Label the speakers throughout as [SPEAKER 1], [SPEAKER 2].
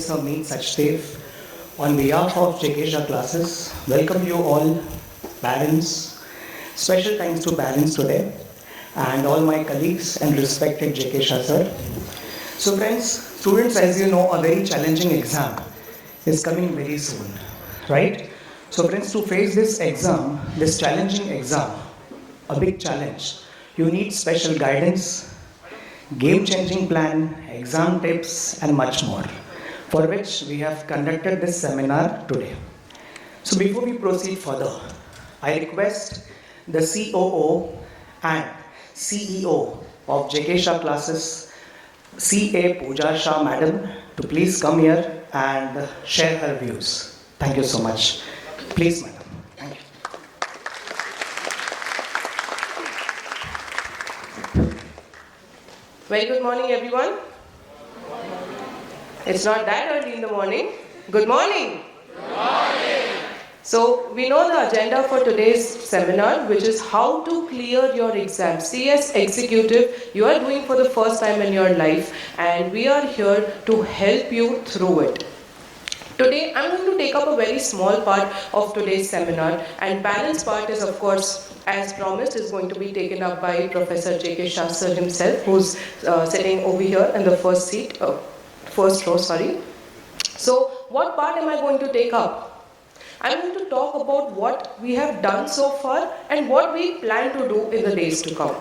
[SPEAKER 1] Professor Meet Sachdev. On behalf of K Shah classes, welcome you all, parents. Special thanks to parents today and all my colleagues and respected K Shah sir. So friends, students, as you know, a very challenging exam is coming very soon, right? So friends, to face this exam, this challenging exam, a big challenge, you need special guidance, game-changing plan, exam tips, and much more, for which we have conducted this seminar today. So before we proceed further, I request the COO and CEO of K Shah classes, CA Pooja Shah Madam, to please come here and share her views. Thank you so much. Please, Madam. Thank you.
[SPEAKER 2] Very good morning, everyone. It's not that early in the morning. Good morning.
[SPEAKER 3] Good morning.
[SPEAKER 2] So we know the agenda for today's seminar, which is how to clear your exam. CS Executive, you are doing for the first time in your life, and we are here to help you through it. Today, I'm going to take up a very small part of today's seminar, and balance part is, of course, as promised, is going to be taken up by Professor K Shah sir himself, who's sitting over here in the first row. So, what part am I going to take up? I'm going to talk about what we have done so far and what we plan to do in the days to come.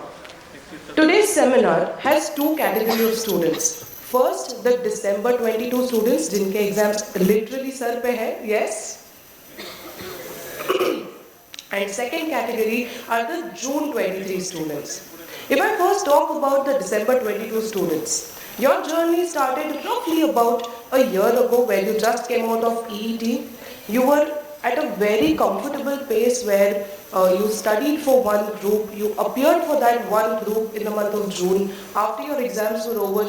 [SPEAKER 2] Today's seminar has two categories of students. First, the December 22 students, जिनके exams literally sir पे है, yes. And second category are the June 23 students. If I first talk about the December 22 students, your journey started roughly about a year ago, where you just came out of EET. You were at a very comfortable pace where you studied for one group, you appeared for that one group in the month of June. After your exams were over,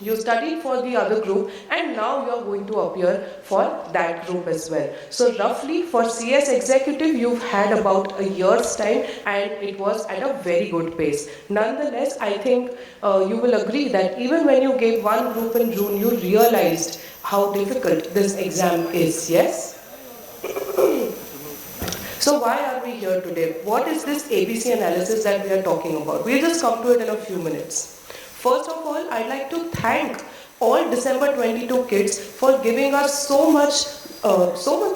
[SPEAKER 2] you studied for the other group, and now you are going to appear for that group as well. So roughly for CS Executive, you've had about a year's time, and it was at a very good pace. Nonetheless, I think you will agree that even when you gave one group in June, you realized how difficult this exam is, yes? So why are we here today? What is this ABC analysis that we are talking about? We'll just come to it in a few minutes. First of all, I'd like to thank all December 22 kids for giving us so much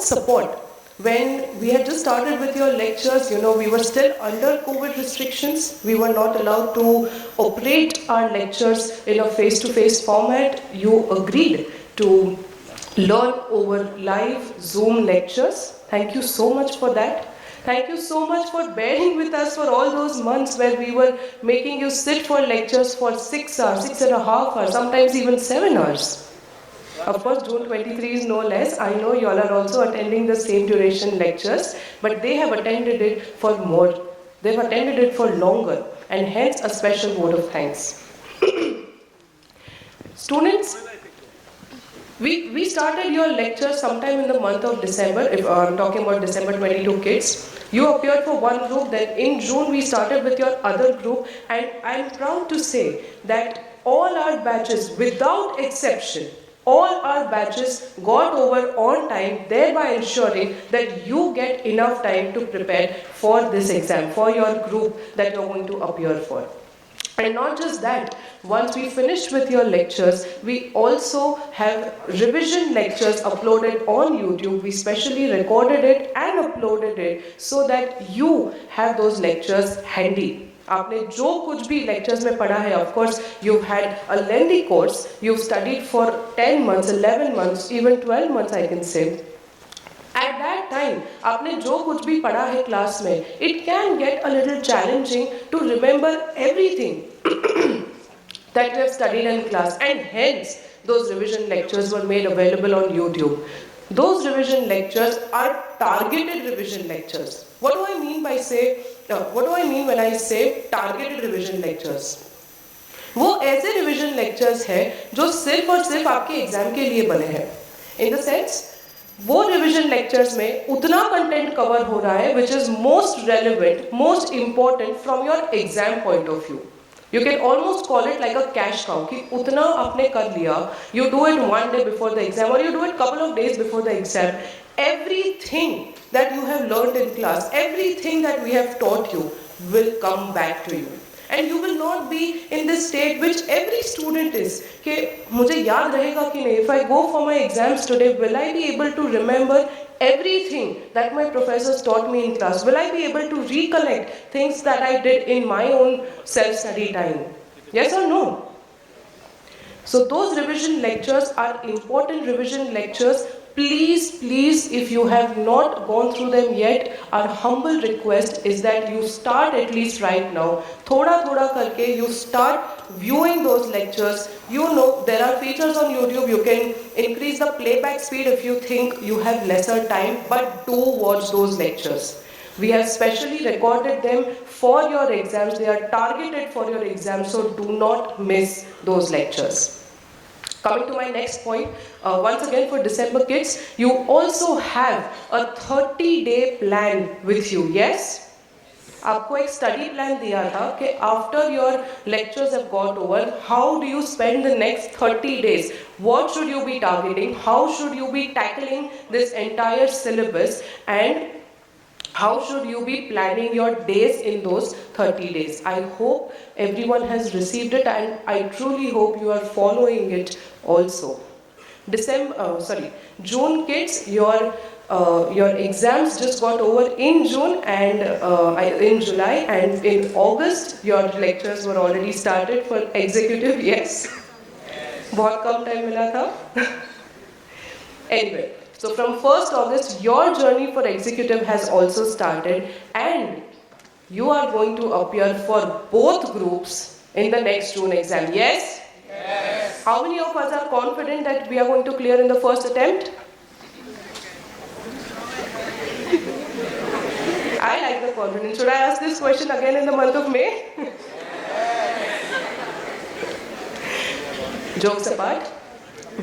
[SPEAKER 2] support. When we had just started with your lectures, we were still under COVID restrictions. We were not allowed to operate our lectures in a face-to-face format. You agreed to learn over live Zoom lectures. Thank you so much for that. Thank you so much for bearing with us for all those months where we were making you sit for lectures for 6 hours, 6.5 hours, sometimes even 7 hours. Of course, June 23 is no less. I know you all are also attending the same duration lectures, but they have attended it for more. They've attended it for longer, and hence a special vote of thanks. Students, we started your lecture sometime in the month of December. If I'm talking about December 22 kids, you appeared for one group. Then in June we started with your other group, and I'm proud to say that all our batches, without exception, all our batches got over on time, thereby ensuring that you get enough time to prepare for this exam, for your group that you're going to appear for. And not just that, once we finished with your lectures, we also have revision lectures uploaded on YouTube. We specially recorded it and uploaded it so that you have those lectures handy. आपने जो कुछ भी lectures में पढ़ा है, of course, you've had a lengthy course. You've studied for 10 months, 11 months, even 12 months, I can say. At that time, आपने जो कुछ भी पढ़ा है class में, it can get a little challenging to remember everything that you have studied in class, and hence those revision lectures were made available on YouTube. Those revision lectures are targeted revision lectures. What do I mean when I say targeted revision lectures? वो ऐसे revision lectures हैं जो सिर्फ और सिर्फ आपके exam के लिए बने हैं. In the sense, वो रिविजन लेक्चर्स में उतना कंटेंट कवर हो रहा है which is most relevant, most important from your exam point of view. You can almost call it like a cash cow कि उतना आपने कर लिया, you do it one day before the exam or you do it couple of days before the exam. Everything that you have learned in class, everything that we have taught you will come back to you. And you will not be in this state which every student is कि मुझे याद रहेगा कि नहीं, if I go for my exams today, will I be able to remember everything that my professors taught me in class? Will I be able to recollect things that I did in my own self-study time? Yes or no? So those revision lectures are important revision lectures. Please, please, if you have not gone through them yet, our humble request is that you start at least right now. Thoda thoda karke you start viewing those lectures. You know there are features on YouTube. You can increase the playback speed if you think you have lesser time, but do watch those lectures. We have specially recorded them for your exams. They are targeted for your exams, so do not miss those lectures. Coming to my next point, once again for December kids, you also have a 30-day plan with you, yes? आपको एक study plan दिया था कि after your lectures have got over, how do you spend the next 30 days? What should you be targeting? How should you be tackling this entire syllabus? And how should you be planning your days in those 30 days? I hope everyone has received it and I truly hope you are following it also. June kids, your exams just got over in June and in July, and in August your lectures were already started for executive, yes? बहुत कम time मिला था. Anyway. So from 1st August, your journey for executive has also started and you are going to appear for both groups in the next June exam, yes? Yes. How many of us are confident that we are going to clear in the first attempt? I like the confidence. Should I ask this question again in the month of May? Jokes apart.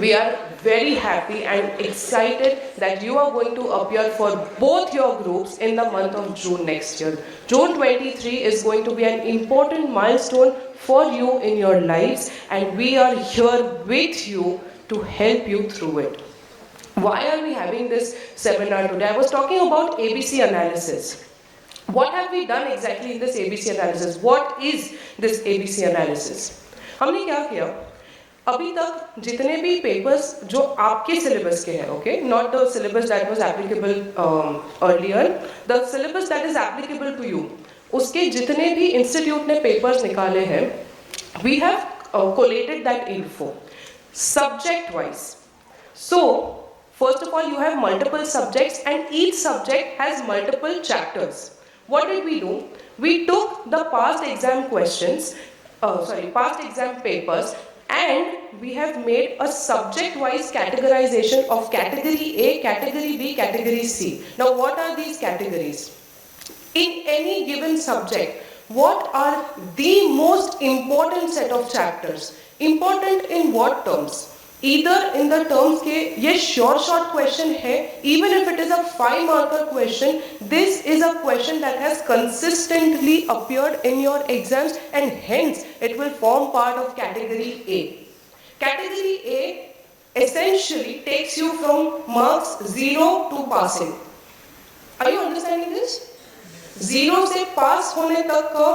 [SPEAKER 2] We are very happy and excited that you are going to appear for both your groups in the month of June next year. June 23 is going to be an important milestone for you in your lives, and we are here with you to help you through it. Why are we having this seminar today? I was talking about ABC analysis. What have we done exactly in this ABC analysis? What is this ABC analysis? हमने क्या किया? अभी तक जितने भी papers जो आपके syllabus के हैं, okay, not the syllabus that was applicable earlier, the syllabus that is applicable to you, उसके जितने भी इंस्टीट्यूट ने पेपर्स निकाले हैं, we have collated that info subject wise. So first of all you have multiple subjects and each subject has multiple chapters. What did we do? We took the past exam questions, past exam papers, and we have made a subject-wise categorization of category A, category B, category C. Now, what are these categories? In any given subject, what are the most important set of chapters? Important in what terms? Either in the terms के ये short question है, even if it is a 5-marker question, this is a question that has consistently appeared in your exams and hence it will form part of category A. Category A essentially takes you from marks 0 to passing. Are you understanding this? 0 से pass होने तक का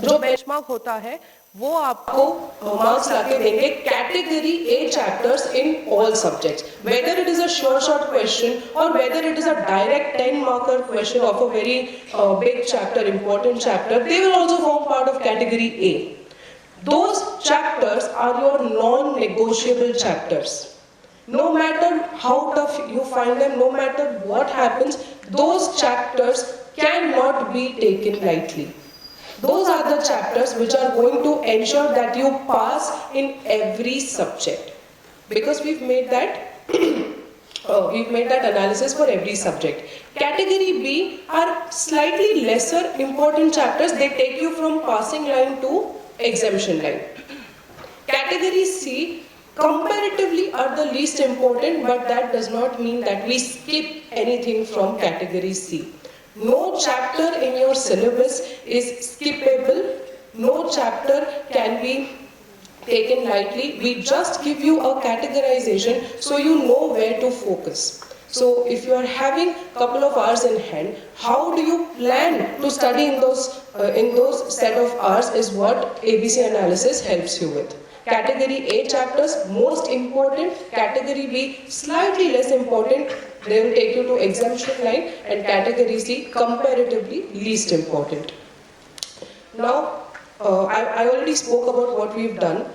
[SPEAKER 2] जो benchmark होता है वो आपको marks लाके देंगे category A chapters in all subjects, whether it is a short question और whether it is a direct 10-marker question of a very big chapter, important chapter, they will also form part of category A. Those chapters are your non-negotiable chapters. No matter how tough you find them, no matter what happens, those chapters cannot be taken lightly. Those are the chapters which are going to ensure that you pass in every subject, because we've made that analysis for every subject. Category B are slightly lesser important chapters. They take you from passing line to exemption line. Category C comparatively are the least important, but that does not mean that we skip anything from category C. No chapter in your syllabus is skippable. No chapter can be taken lightly. We just give you a categorization so you know where to focus. So if you are having a couple of hours in hand, how do you plan to study in those set of hours is what ABC analysis helps you with. Category A chapters, most important. Category B, slightly less important. They will take you to exemption line. And category C, comparatively least important. Now, I already spoke about what we've done.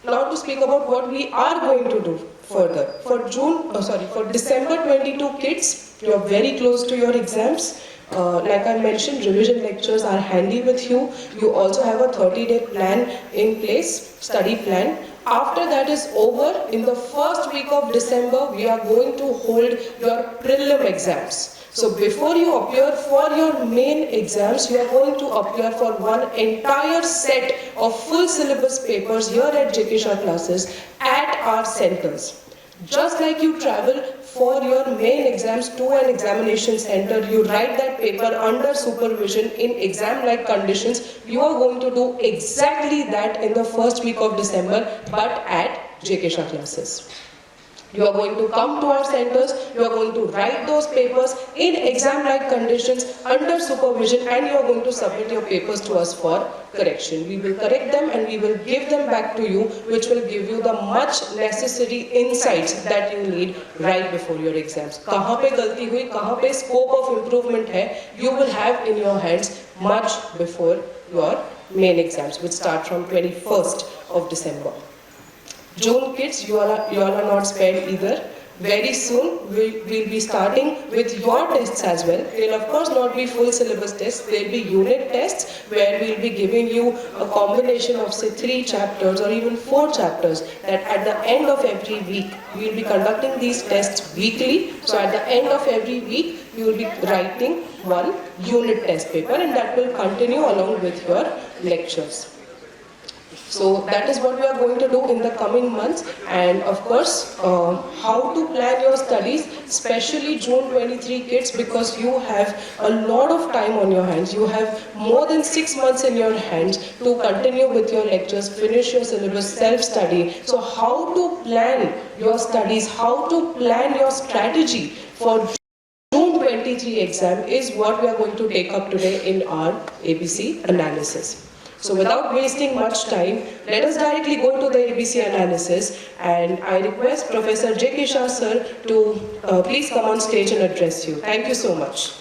[SPEAKER 2] Now to speak about what we are going to do further. For December 22 kids, you are very close to your exams. Like I mentioned, revision lectures are handy with you. You also have a 30-day plan in place, study plan. After that is over, in the first week of December, we are going to hold your prelim exams. So before you appear for your main exams, you are going to appear for one entire set of full syllabus papers here at K Shah classes at our centers. Just like you travel for your main exams to an examination center, you write that paper under supervision in exam-like conditions, you are going to do exactly that in the first week of December, but at K Shah classes. You are going to come to our centers, you are going to write those papers in exam-like conditions under supervision, and you are going to submit your papers to us for correction. We will correct them and we will give them back to you, which will give you the much necessary insights that you need right before your exams. Kahan pe galti hui, kahan pe scope of improvement hai, you will have in your hands much before your main exams, which start from 21st of December. June kids, you all are not spared either. Very soon, we'll be starting with your tests as well. They'll of course not be full syllabus tests, they'll be unit tests where we'll be giving you a combination of say 3 chapters or even 4 chapters, that at the end of every week, we'll be conducting these tests weekly. So at the end of every week, you will be writing one unit test paper, and that will continue along with your lectures. So that is what we are going to do in the coming months, and of course how to plan your studies, especially June 23 kids, because you have a lot of time on your hands. You have more than 6 months in your hands to continue with your lectures, finish your syllabus, self-study. So how to plan your studies, how to plan your strategy for June 23 exam is what we are going to take up today in our ABC analysis. So without wasting much time, let us directly go to the ABC analysis, and I request Professor K Shah sir to please come on stage and address you. Thank you so much.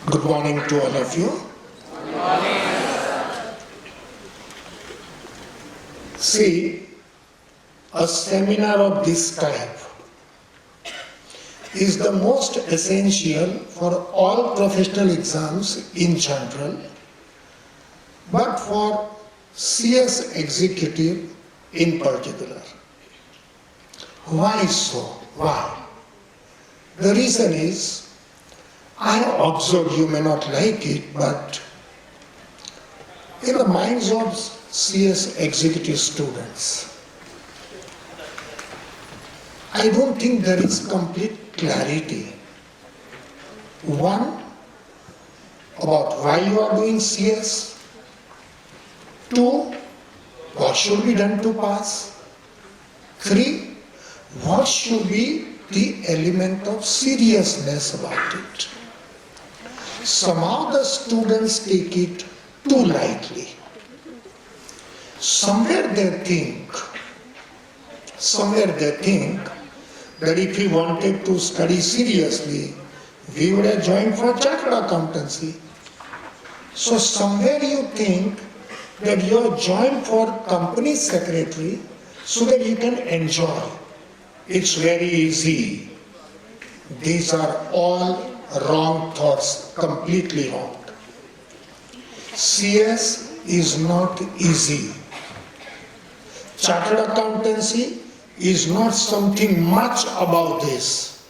[SPEAKER 3] Good morning to all of you.
[SPEAKER 4] Good morning.
[SPEAKER 3] See, a seminar of this type is the most essential for all professional exams in general, but for CS executive in particular. Why so? Why? The reason is, I have observed, you may not like it, but in the minds of CS executive students, I don't think there is complete clarity. One, about why you are doing CS. Two, what should be done to pass. Three, what should be the element of seriousness about it. Somehow the students take it too lightly. Somewhere they think that if we wanted to study seriously, we would have joined for chartered accountancy. So somewhere you think that you are joined for company secretary so that you can enjoy. It's very easy. These are all wrong thoughts, completely wrong. CS is not easy. Chartered accountancy is not something much about this.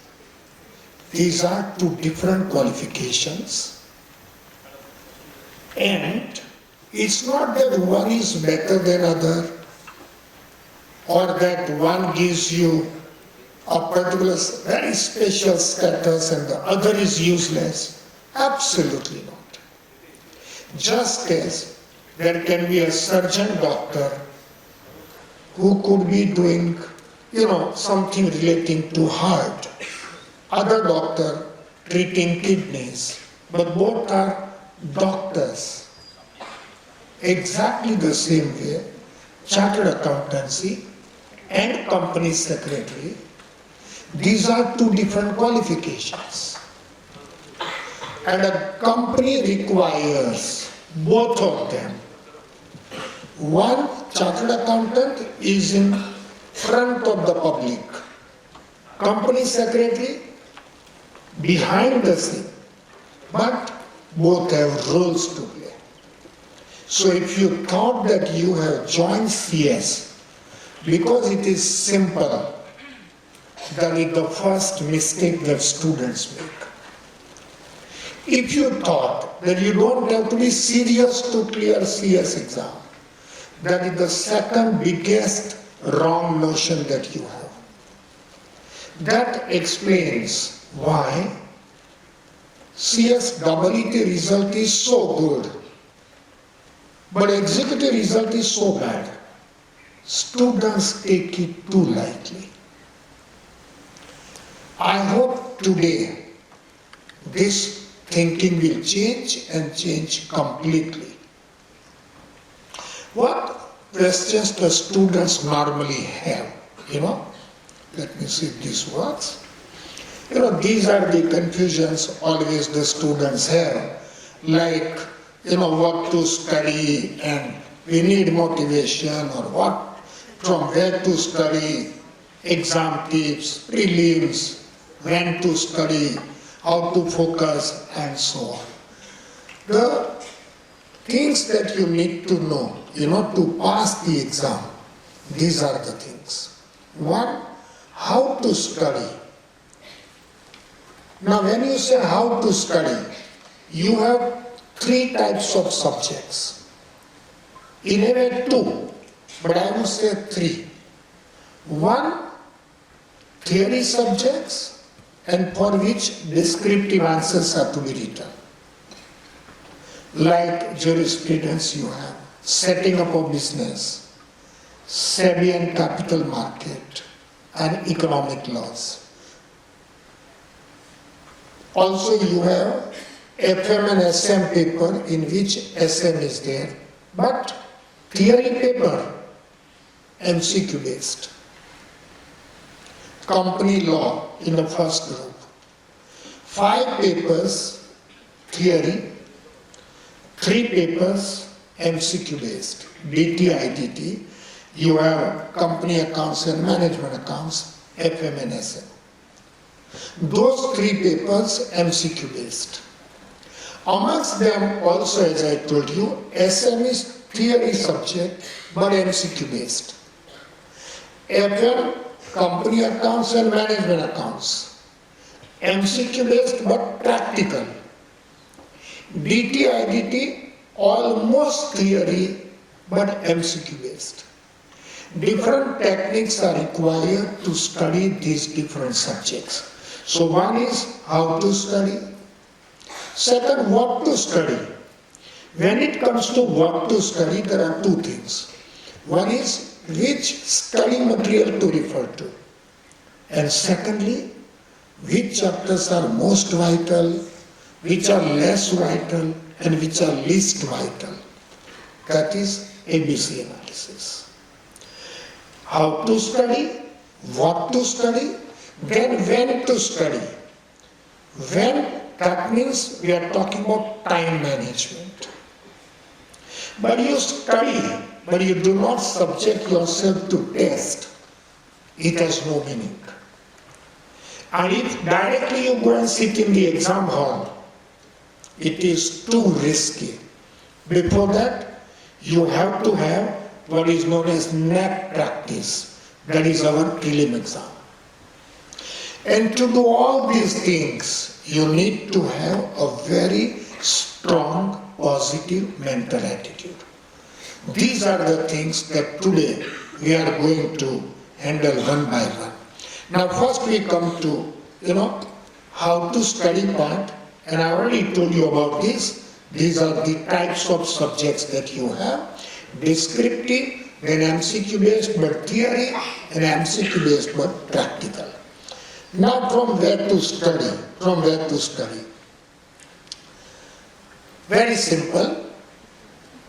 [SPEAKER 3] These are two different qualifications. And it's not that one is better than other. or that one gives you a particular very special status and the other is useless. Absolutely not. Just as there can be a surgeon doctor who could be doing, something relating to heart, other doctor treating kidneys, but both are doctors. Exactly the same way, chartered accountancy and company secretary, these are two different qualifications. And a company requires both of them. One chartered accountant is in front of the public. Company secretary behind the scene. But both have roles to play. So if you thought that you have joined CS because it is simple, that is the first mistake that students make. If you thought that you don't have to be serious to clear CS exam, that is the second biggest wrong notion that you have. That explains why CS EET result is so good, but executive result is so bad. Students take it too lightly. I hope today this thinking will change and change completely. What questions the students normally have? Let me see if this works. These are the confusions always the students have, like, what to study and we need motivation, or what, from where to study, exam tips, prelims, when to study, how to focus, and so on. The things that you need to know, to pass the exam, these are the things. One, how to study. Now when you say how to study, you have three types of subjects. In a way two, but I would say three. One, theory subjects, and for which descriptive answers are to be written. Like jurisprudence you have, setting up a business, SEBI and capital market, and economic laws. Also you have FM and SM paper in which SM is there, but theory paper, MCQ based. Company law in the first group. 5 papers theory, 3 papers MCQ based. DT, IDT, you have company accounts and management accounts, FM and SM. Those 3 papers MCQ based. Amongst them also, as I told you, SM is theory subject but MCQ based. FM, company accounts and management accounts, MCQ based but practical. DT, IDT, almost theory but MCQ based. Different techniques are required to study these different subjects. So one is how to study. Second, what to study. When it comes to what to study, there are 2 things. One is which study material to refer to. And secondly, which chapters are most vital, which are less vital, and which are least vital. That is ABC analysis. How to study, what to study, then when to study. When, that means we are talking about time management. But you study, but you do not subject yourself to test, it has no meaning. And if directly you go and sit in the exam hall, it is too risky. Before that, you have to have what is known as NAP practice, that is our prelim exam. And to do all these things, you need to have a very strong, positive mental attitude. These are the things that today we are going to handle one by one. Now first we come to, how to study part, and I already told you about this. These are the types of subjects that you have. Descriptive, then MCQ based but theory, and MCQ based but practical. Now from where to study? Very simple.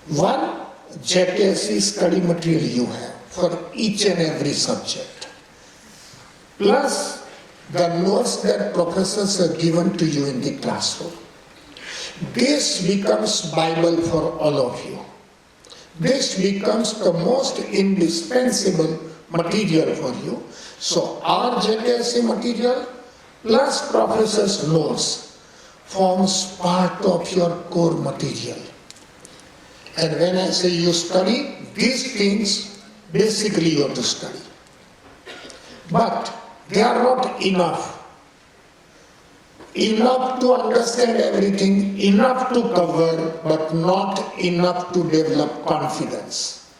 [SPEAKER 3] One JKSE study material you have for each and every subject, plus the notes that professors have given to you in the classroom. This becomes Bible for all of you. This becomes the most indispensable material for you. So our JKSE material plus professor's notes forms part of your core material. And when I say you study, these things basically you have to study. But they are not enough. Enough to understand everything, enough to cover, but not enough to develop confidence.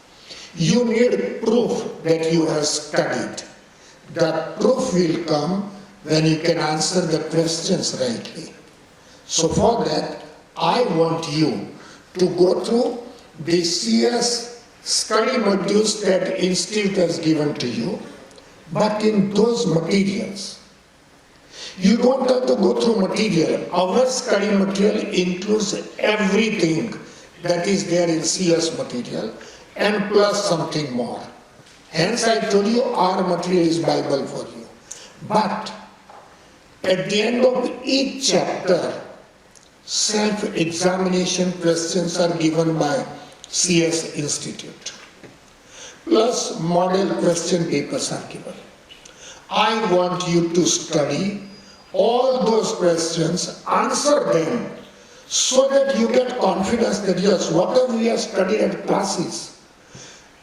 [SPEAKER 3] You need proof that you have studied. That proof will come when you can answer the questions rightly. So for that, I want you to go through the CS study modules that Institute has given to you, but in those materials. You don't have to go through material. Our study material includes everything that is there in CS material and plus something more. Hence I told you our material is Bible for you. But at the end of each chapter, self-examination questions are given by CS Institute. Plus model question papers are given. I want you to study all those questions, answer them, so that you get confidence that yes, whatever we have studied at classes,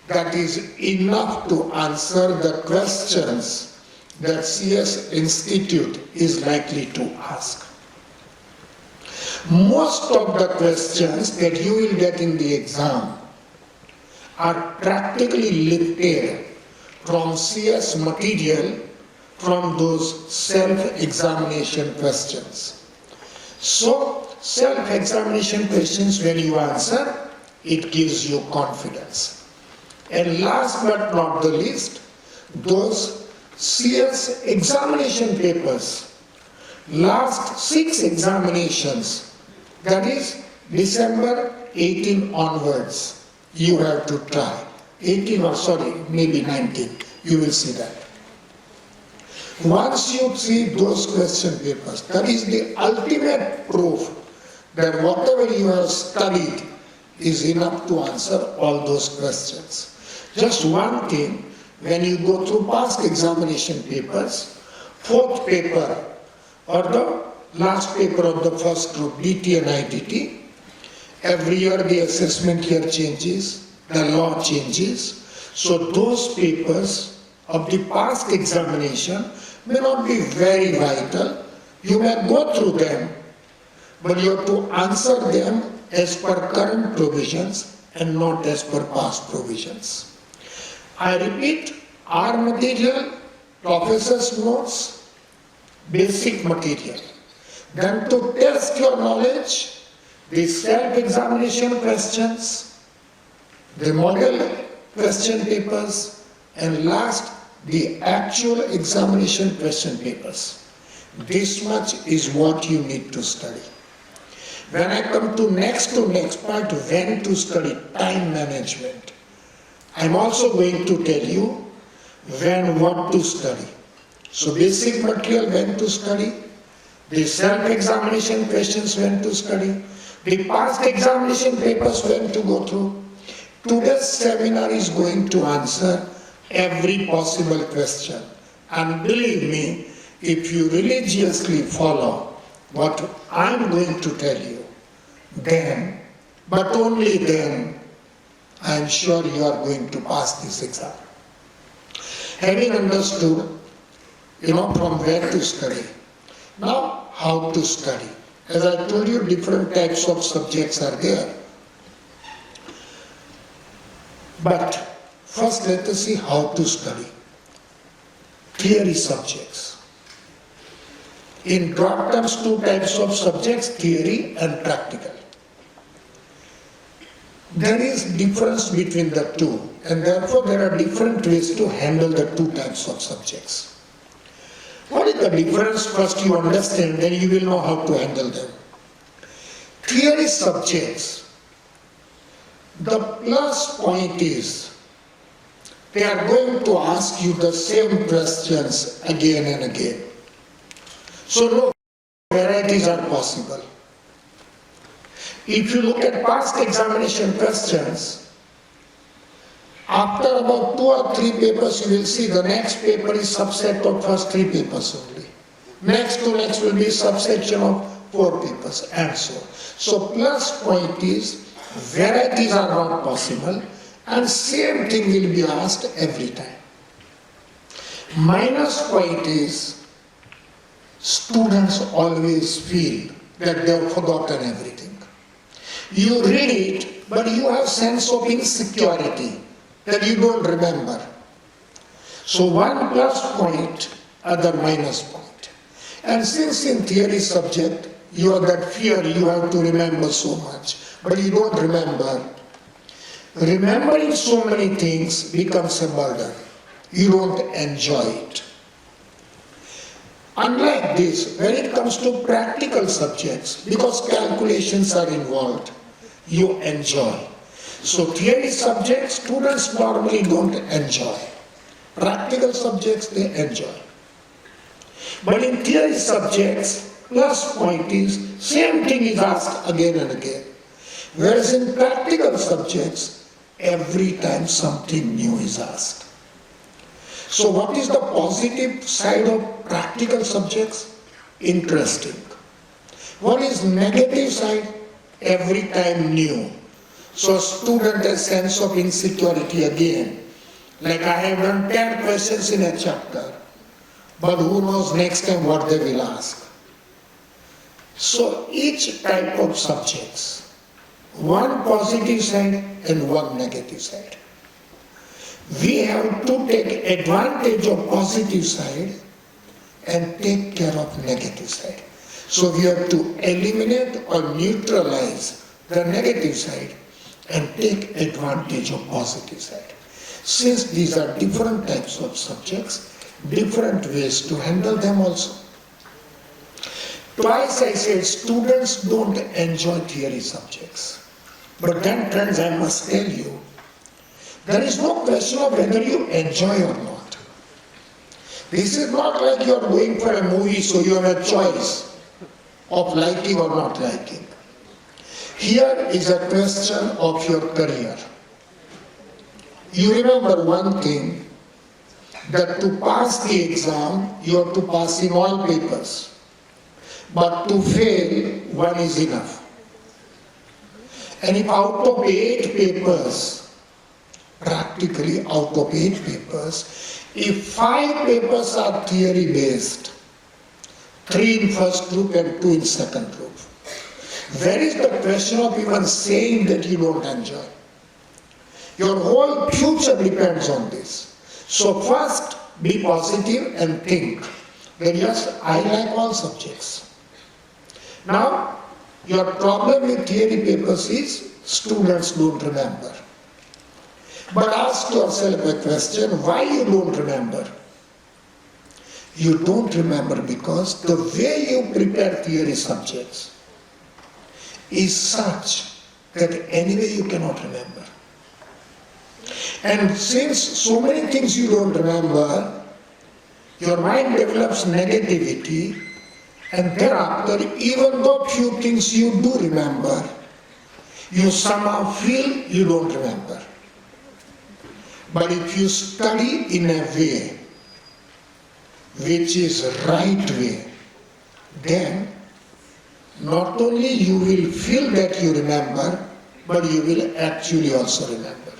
[SPEAKER 3] that is enough to answer the questions that CS Institute is likely to ask. Most of the questions that you will get in the exam are practically lifted from CS material, from those self-examination questions. So, self-examination questions, when you answer, it gives you confidence. And last but not the least, those CS examination papers, last 6 examinations, that is December 18 onwards, you have to try. 18 or maybe 19, you will see that. Once you see those question papers, that is the ultimate proof that whatever you have studied is enough to answer all those questions. Just one thing, when you go through past examination papers, 4th paper or the last paper of the first group, DT and IDT, every year the assessment here changes, the law changes. So those papers of the past examination may not be very vital. You may go through them, but you have to answer them as per current provisions and not as per past provisions. I repeat, our material, professor's notes, basic material. Then to test your knowledge, the self-examination questions, the model question papers, and last, the actual examination question papers. This much is what you need to study. When I come to next part, when to study, time management, I'm also going to tell you when what to study. So basic material, when to study, the self-examination questions, when to study, the past examination papers, when to go through. Today's seminar is going to answer every possible question. And believe me, if you religiously follow what I'm going to tell you, then, but only then, I'm sure you are going to pass this exam. Having understood, from where to study. Now, how to study. As I told you, different types of subjects are there. But First, let us see how to study. Theory subjects. In broad terms, two types of subjects, theory and practical. There is difference between the two, and therefore there are different ways to handle the two types of subjects. What is the difference? First you understand, then you will know how to handle them. Theory subjects, the plus point is, they are going to ask you the same questions again and again. So no varieties are possible. If you look at past examination questions, after about 2 or 3 papers you will see the next paper is subset of first 3 papers only. Next to next will be subsection of 4 papers and so on. So plus point is, varieties are not possible and same thing will be asked every time. Minus point is, students always feel that they have forgotten everything. You read it, but you have sense of insecurity that you don't remember. So one plus point, other minus point. And since in theory subject, you have that fear you have to remember so much, but you don't remember. Remembering so many things becomes a burden. You don't enjoy it. Unlike this, when it comes to practical subjects, because calculations are involved, you enjoy. So theory subjects, students normally don't enjoy. Practical subjects, they enjoy. But in theory subjects, plus point is, same thing is asked again and again. Whereas in practical subjects, every time something new is asked. So what is the positive side of practical subjects? Interesting. What is negative side? Every time new. So student has sense of insecurity again. Like I have done 10 questions in a chapter, but who knows next time what they will ask. So each type of subjects, one positive side and one negative side. We have to take advantage of positive side and take care of negative side. So we have to eliminate or neutralize the negative side and take advantage of positive side. Since these are different types of subjects, different ways to handle them also. Twice I said students don't enjoy theory subjects. But then friends, I must tell you, there is no question of whether you enjoy or not. This is not like you are going for a movie so you have a choice of liking or not liking. Here is a question of your career. You remember one thing, that to pass the exam, you have to pass in all papers. But to fail, one is enough. And if out of 8 papers, practically out of 8 papers, if 5 papers are theory based, 3 in first group and 2 in second group, where is the question of even saying that you don't enjoy? Your whole future depends on this. So first, be positive and think that yes, I like all subjects. Now, your problem with theory papers is students don't remember. But ask yourself a question, why you don't remember? You don't remember because the way you prepare theory subjects is such that anyway you cannot remember. And since so many things you don't remember, your mind develops negativity, and thereafter, even though few things you do remember, you somehow feel you don't remember. But if you study in a way which is right way, then not only you will feel that you remember, but you will actually also remember.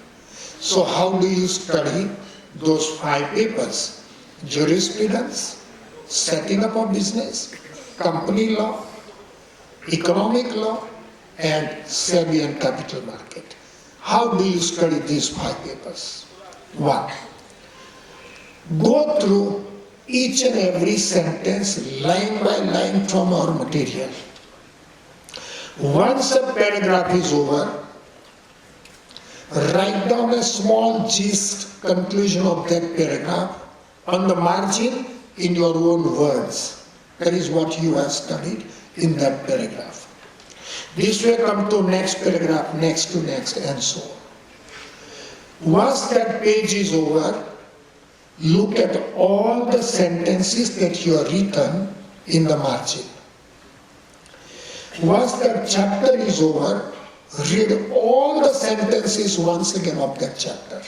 [SPEAKER 3] So how do you study those 5 papers? Jurisprudence, setting up a business, company law, economic law, and SEBI and capital market. How do you study these 5 papers? 1. Go through each and every sentence line by line from our material. Once a paragraph is over, write down a small gist conclusion of that paragraph on the margin in your own words. That is what you have studied in that paragraph. This way come to next paragraph, next to next, and so on. Once that page is over, look at all the sentences that you have written in the margin. Once that chapter is over, read all the sentences once again of that chapter.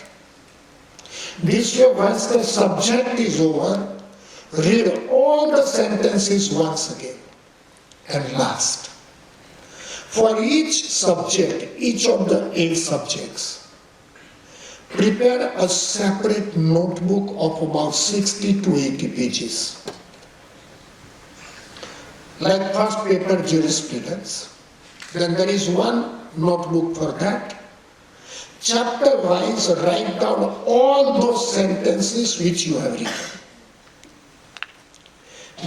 [SPEAKER 3] This way, once the subject is over, read all the sentences once again. And last, for each subject, each of the 8 subjects, prepare a separate notebook of about 60 to 80 pages. Like first paper jurisprudence, then there is one notebook for that. Chapter wise, write down all those sentences which you have written.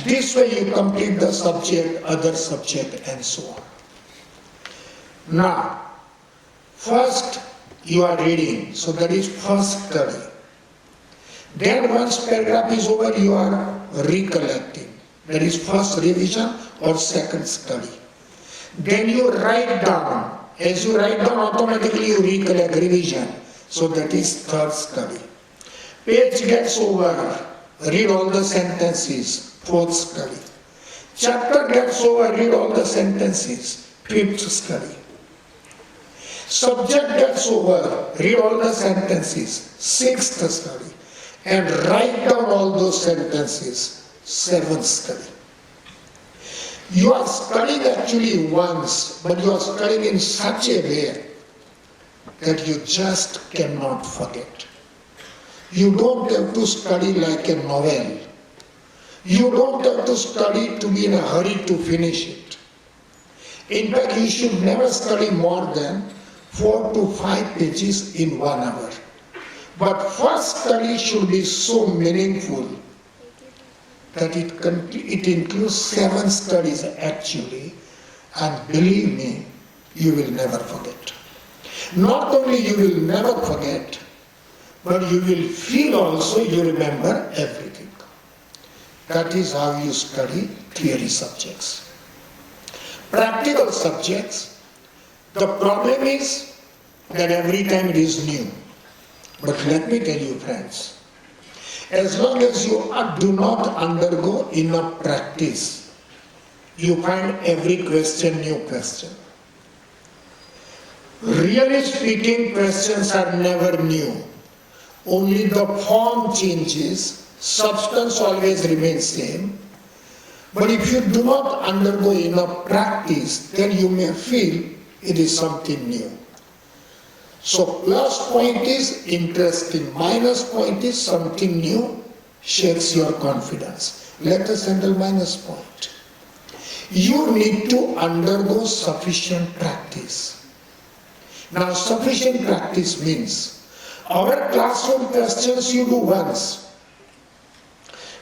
[SPEAKER 3] This way you complete the subject, other subject, and so on. Now, first you are reading, so that is first study. Then once paragraph is over, you are recollecting. That is first revision or second study. Then you write down. As you write down, automatically you recollect revision. So that is third study. Page gets over. Read all the sentences. Fourth study. Chapter gets over. Read all the sentences. Fifth study. Subject gets over. Read all the sentences. Sixth study. And write down all those sentences. Seventh study. You are studying actually once, but you are studying in such a way that you just cannot forget. You don't have to study like a novel. You don't have to study to be in a hurry to finish it. In fact, you should never study more than 4 to 5 pages in 1 hour. But first study should be so meaningful that it includes 7 studies actually, and believe me, you will never forget. Not only you will never forget, but you will feel also you remember everything. That is how you study theory subjects. Practical subjects, the problem is that every time it is new. But let me tell you, friends, as long as you do not undergo enough practice, you find every question new question. Really speaking, questions are never new. Only the form changes, substance always remains same. But if you do not undergo enough practice, then you may feel it is something new. So plus point is interesting, minus point is something new, shakes your confidence. Let us handle minus point. You need to undergo sufficient practice. Now sufficient practice means our classroom questions you do once,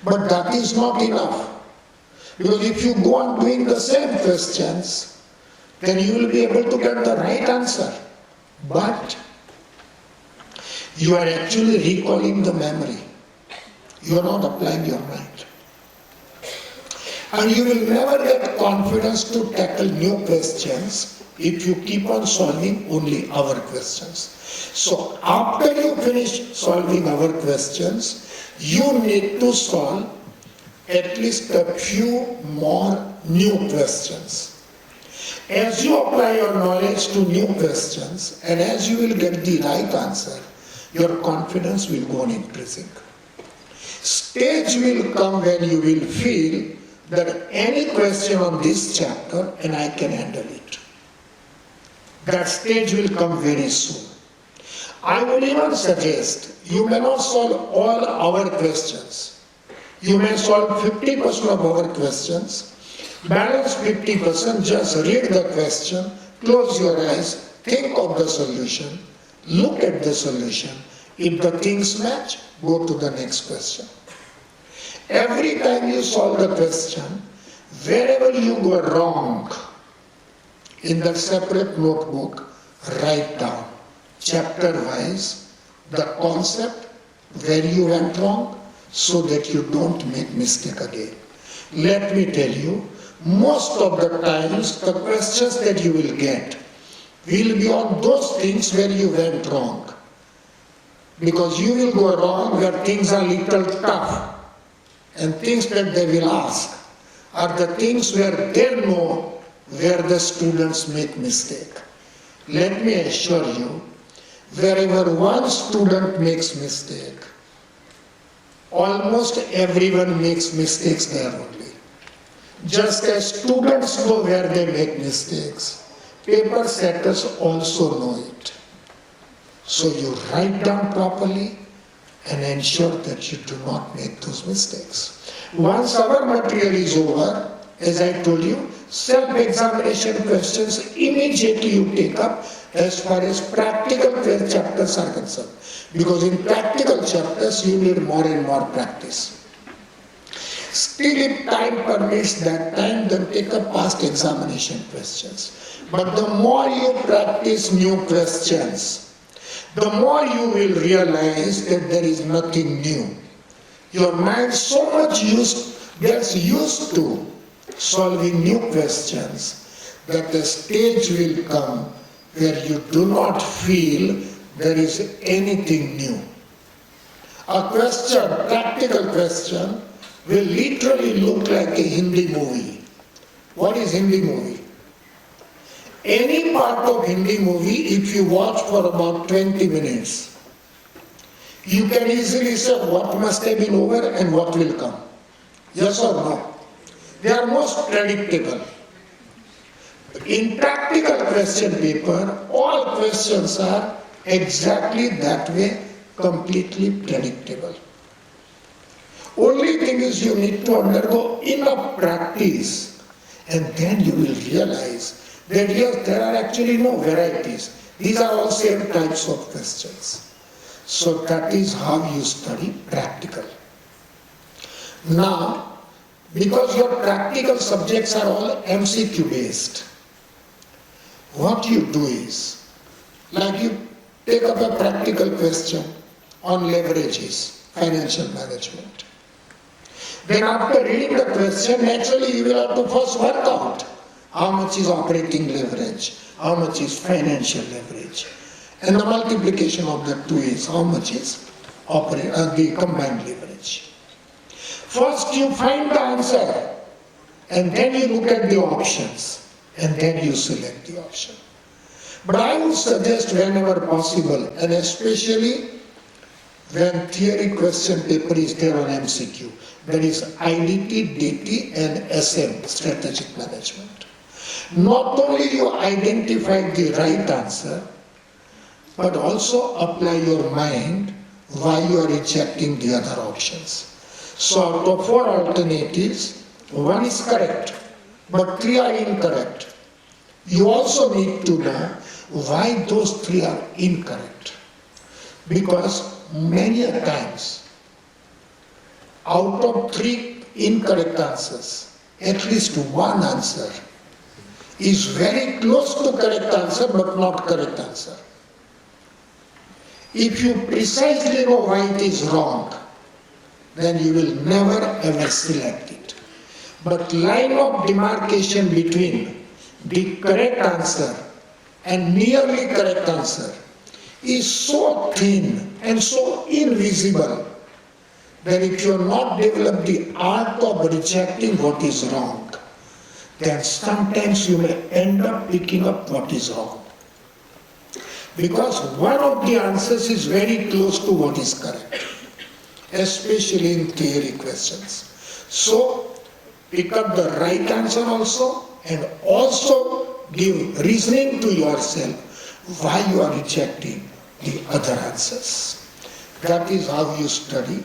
[SPEAKER 3] but that is not enough. Because if you go on doing the same questions, then you will be able to get the right answer. But you are actually recalling the memory. You are not applying your mind. And you will never get confidence to tackle new questions if you keep on solving only our questions. So after you finish solving our questions, you need to solve at least a few more new questions. As you apply your knowledge to new questions, and as you will get the right answer, your confidence will go on increasing. Stage will come when you will feel that any question on this chapter and I can handle it. That stage will come very soon. I would even suggest you may not solve all our questions. You may solve 50% of our questions. Balance 50%, just read the question, close your eyes, think of the solution, look at the solution, If the things match, go to the next question. Every time you solve the question, wherever you go wrong, in that separate notebook, write down chapter wise the concept where you went wrong so that you don't make mistake again. Let me tell you, most of the times the questions that you will get will be on those things where you went wrong. Because you will go wrong where things are little tough, and things that they will ask are the things where they know where the students make mistake. Let me assure you, wherever one student makes mistake, almost everyone makes mistakes there only. Just as students know where they make mistakes, paper setters also know it. So you write down properly and ensure that you do not make those mistakes. Once our material is over, as I told you, self-examination questions immediately you take up as far as practical chapters are concerned. Because in practical chapters you need more and more practice. Still, if time permits that time, then take up past examination questions. But the more you practice new questions, the more you will realize that there is nothing new. Your mind so much gets used to solving new questions that the stage will come where you do not feel there is anything new. A question, practical question, will literally look like a Hindi movie. What is Hindi movie? Any part of Hindi movie, if you watch for about 20 minutes, you can easily say what must have been over and what will come. Yes or no? They are most predictable. In practical question paper, all questions are exactly that way, completely predictable. Only thing is you need to undergo enough practice, and then you will realize that yes, there are actually no varieties. These are all same types of questions. So that is how you study practical. Now, because your practical subjects are all MCQ based, what you do is, like you take up a practical question on leverages, financial management. Then after reading the question, naturally you will have to first work out how much is operating leverage, how much is financial leverage, and the multiplication of the two is how much is the combined leverage. First you find the answer, and then you look at the options, and then you select the option. But I would suggest whenever possible, and especially when theory question paper is there on MCQ, that is IDT, DT and SM, strategic management. Not only you identify the right answer, but also apply your mind why you are rejecting the other options. So out of 4 alternatives, 1 is correct, but 3 are incorrect. You also need to know why those 3 are incorrect. Because many a times, out of 3 incorrect answers, at least 1 answer is very close to correct answer but not correct answer. If you precisely know why it is wrong, then you will never ever select it. But line of demarcation between the correct answer and nearly correct answer is so thin and so invisible that if you have not developed the art of rejecting what is wrong, then sometimes you may end up picking up what is wrong. Because one of the answers is very close to what is correct, especially in theory questions. So, pick up the right answer also, and also give reasoning to yourself why you are rejecting the other answers. That is how you study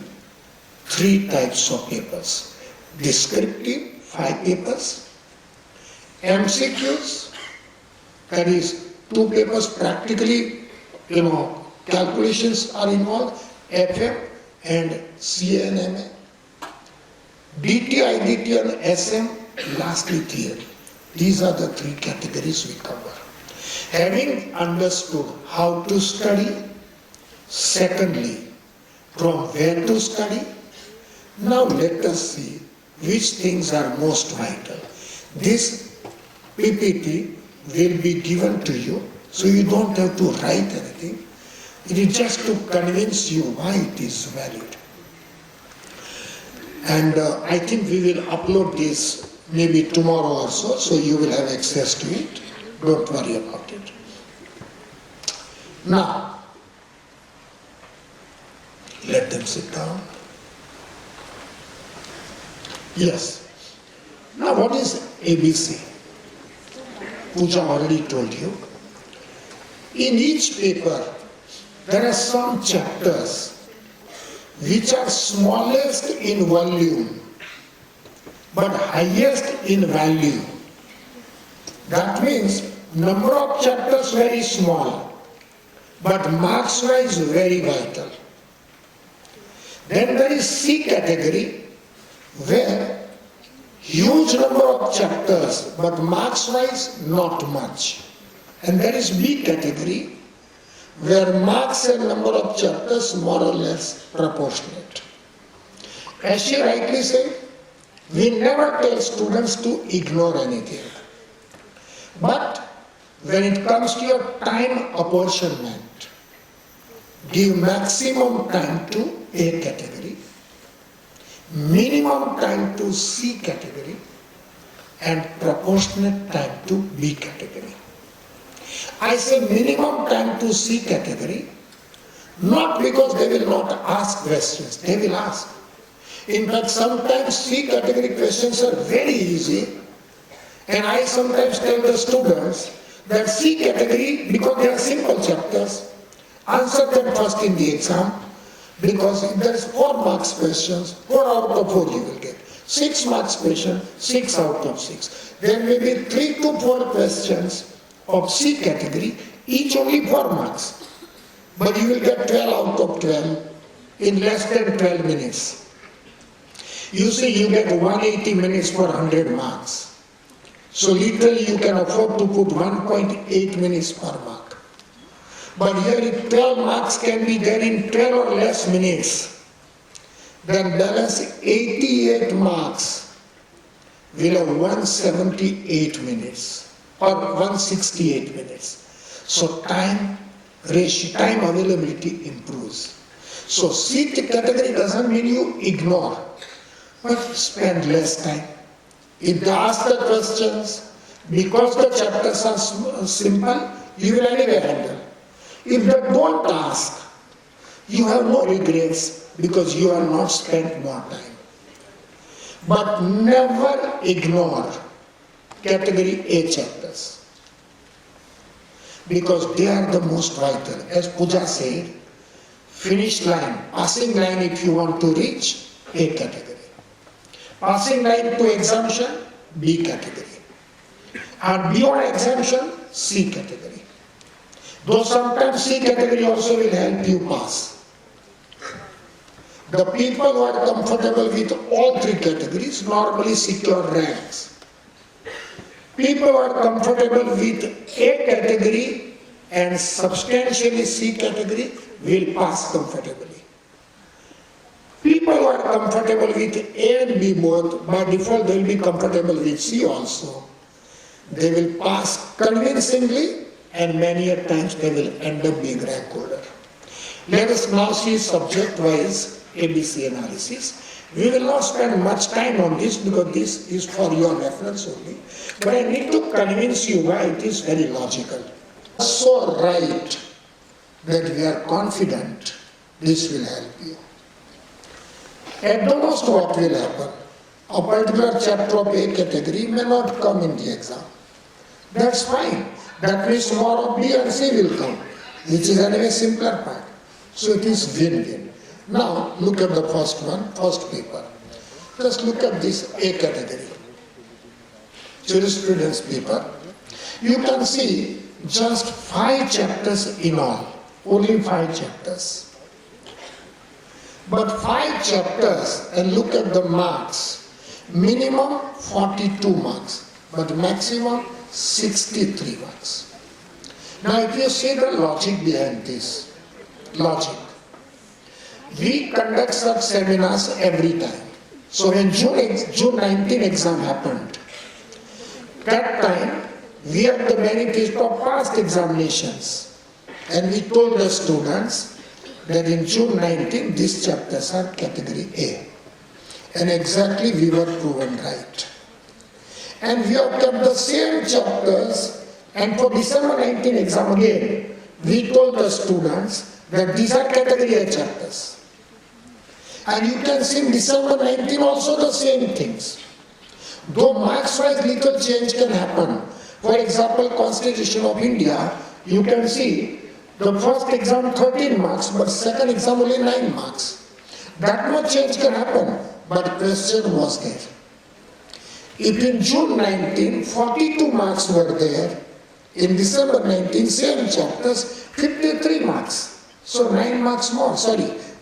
[SPEAKER 3] 3 types of papers. Descriptive, 5 papers. MCQs, that is 2 papers practically, calculations are involved, FM and CA and MA. DT, IDT and SM, lastly theory. These are the three categories we cover. Having understood how to study, secondly, from where to study, now let us see which things are most vital. This PPT will be given to you, so you don't have to write anything. It is just to convince you why it is valid. And I think we will upload this maybe tomorrow or so you will have access to it. Don't worry about it. Now, let them sit down. Yes. Now what is ABC? Pooja already told you. In each paper, there are some chapters which are smallest in volume but highest in value. That means number of chapters very small but marks wise very vital. Then there is C category where huge number of chapters but marks wise not much. And there is B category where marks and number of chapters more or less proportionate. As she rightly said, we never tell students to ignore anything. But when it comes to your time apportionment, give maximum time to A category, minimum time to C category, and proportionate time to B category. I say minimum time to C category, not because they will not ask questions, they will ask. In fact, sometimes C category questions are very easy, and I sometimes tell the students that C category, because they are simple chapters, answer them first in the exam, because if there is 4 marks questions, 4 out of 4 you will get. 6 marks question, 6 out of 6. There may be 3 to 4 questions of C category, each only 4 marks. But you will get 12 out of 12 in less than 12 minutes. You see, you get 180 minutes for 100 marks. So literally you can afford to put 1.8 minutes per mark. But here if 12 marks can be there in 12 or less minutes, then balance 88 marks will have 178 minutes or 168 minutes. So time ratio, time availability improves. So C category doesn't mean you ignore, but spend less time. If they ask the questions, because the chapters are simple, you will anyway handle. If they don't ask, you have no regrets because you have not spent more time. But never ignore category A chapters, because they are the most vital. As Pooja said, finish line, passing line if you want to reach, A category. Passing line to exemption, B category. And beyond exemption, C category. Though sometimes C category also will help you pass. The people who are comfortable with all 3 categories normally secure ranks. People who are comfortable with A category and substantially C category will pass comfortably. People who are comfortable with A and B both, by default they will be comfortable with C also. They will pass convincingly, and many a times they will end up being rank holder. Let us now see subject-wise ABC analysis. We will not spend much time on this because this is for your reference only. But I need to convince you why it is very logical. So right that we are confident this will help you. At the most what will happen? A particular chapter of A category may not come in the exam. That's fine. That means more of B and C will come, which is anyway simpler part. So it is win-win. Now look at the first one, first paper. Just look at this A category. Jurisprudence paper. You can see just 5 chapters in all. only 5 chapters. But 5 chapters, and look at the marks, minimum 42 marks, but maximum 63 marks. Now if you see the logic behind this, logic. We conduct such seminars every time. So when June 19 exam happened, that time we had the benefit of past examinations, and we told the students that in June 19 these chapters are category A. And exactly we were proven right. And we have kept the same chapters, and for December 19 exam again, we told the students that these are category A chapters. And you can see in December 19 also the same things. Though marks-wise little change can happen. For example, Constitution of India, you can see the first exam 13 marks, but second exam only 9 marks. That much change can happen, but question was there. If in June 19, 42 marks were there, in December 19, same chapters, 53 marks. So 9 marks more,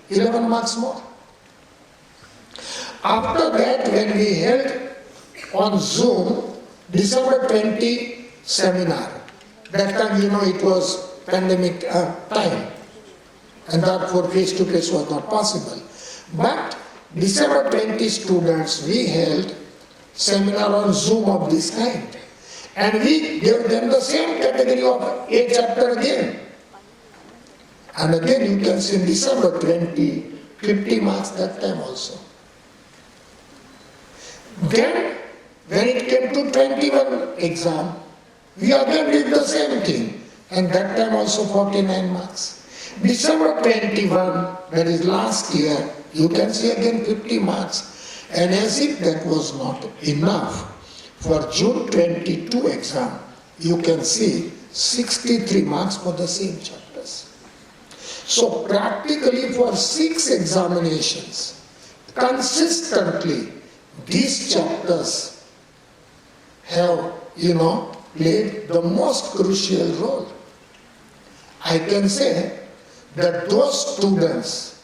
[SPEAKER 3] 11 marks more. After that, when we held on Zoom, December 20 seminar, that time it was pandemic time, and therefore face-to-face was not possible. But December 20 students, we held seminar on Zoom of this kind. And we gave them the same category of A chapter again. And again you can see in December 20, 50 marks that time also. Then, when it came to 21 exam, we again did the same thing, and that time also 49 marks. December 21, that is last year, you can see again 50 marks, and as if that was not enough, for June 22 exam, you can see 63 marks for the same chapters. So practically for 6 examinations, consistently, these chapters have, played the most crucial role. I can say that those students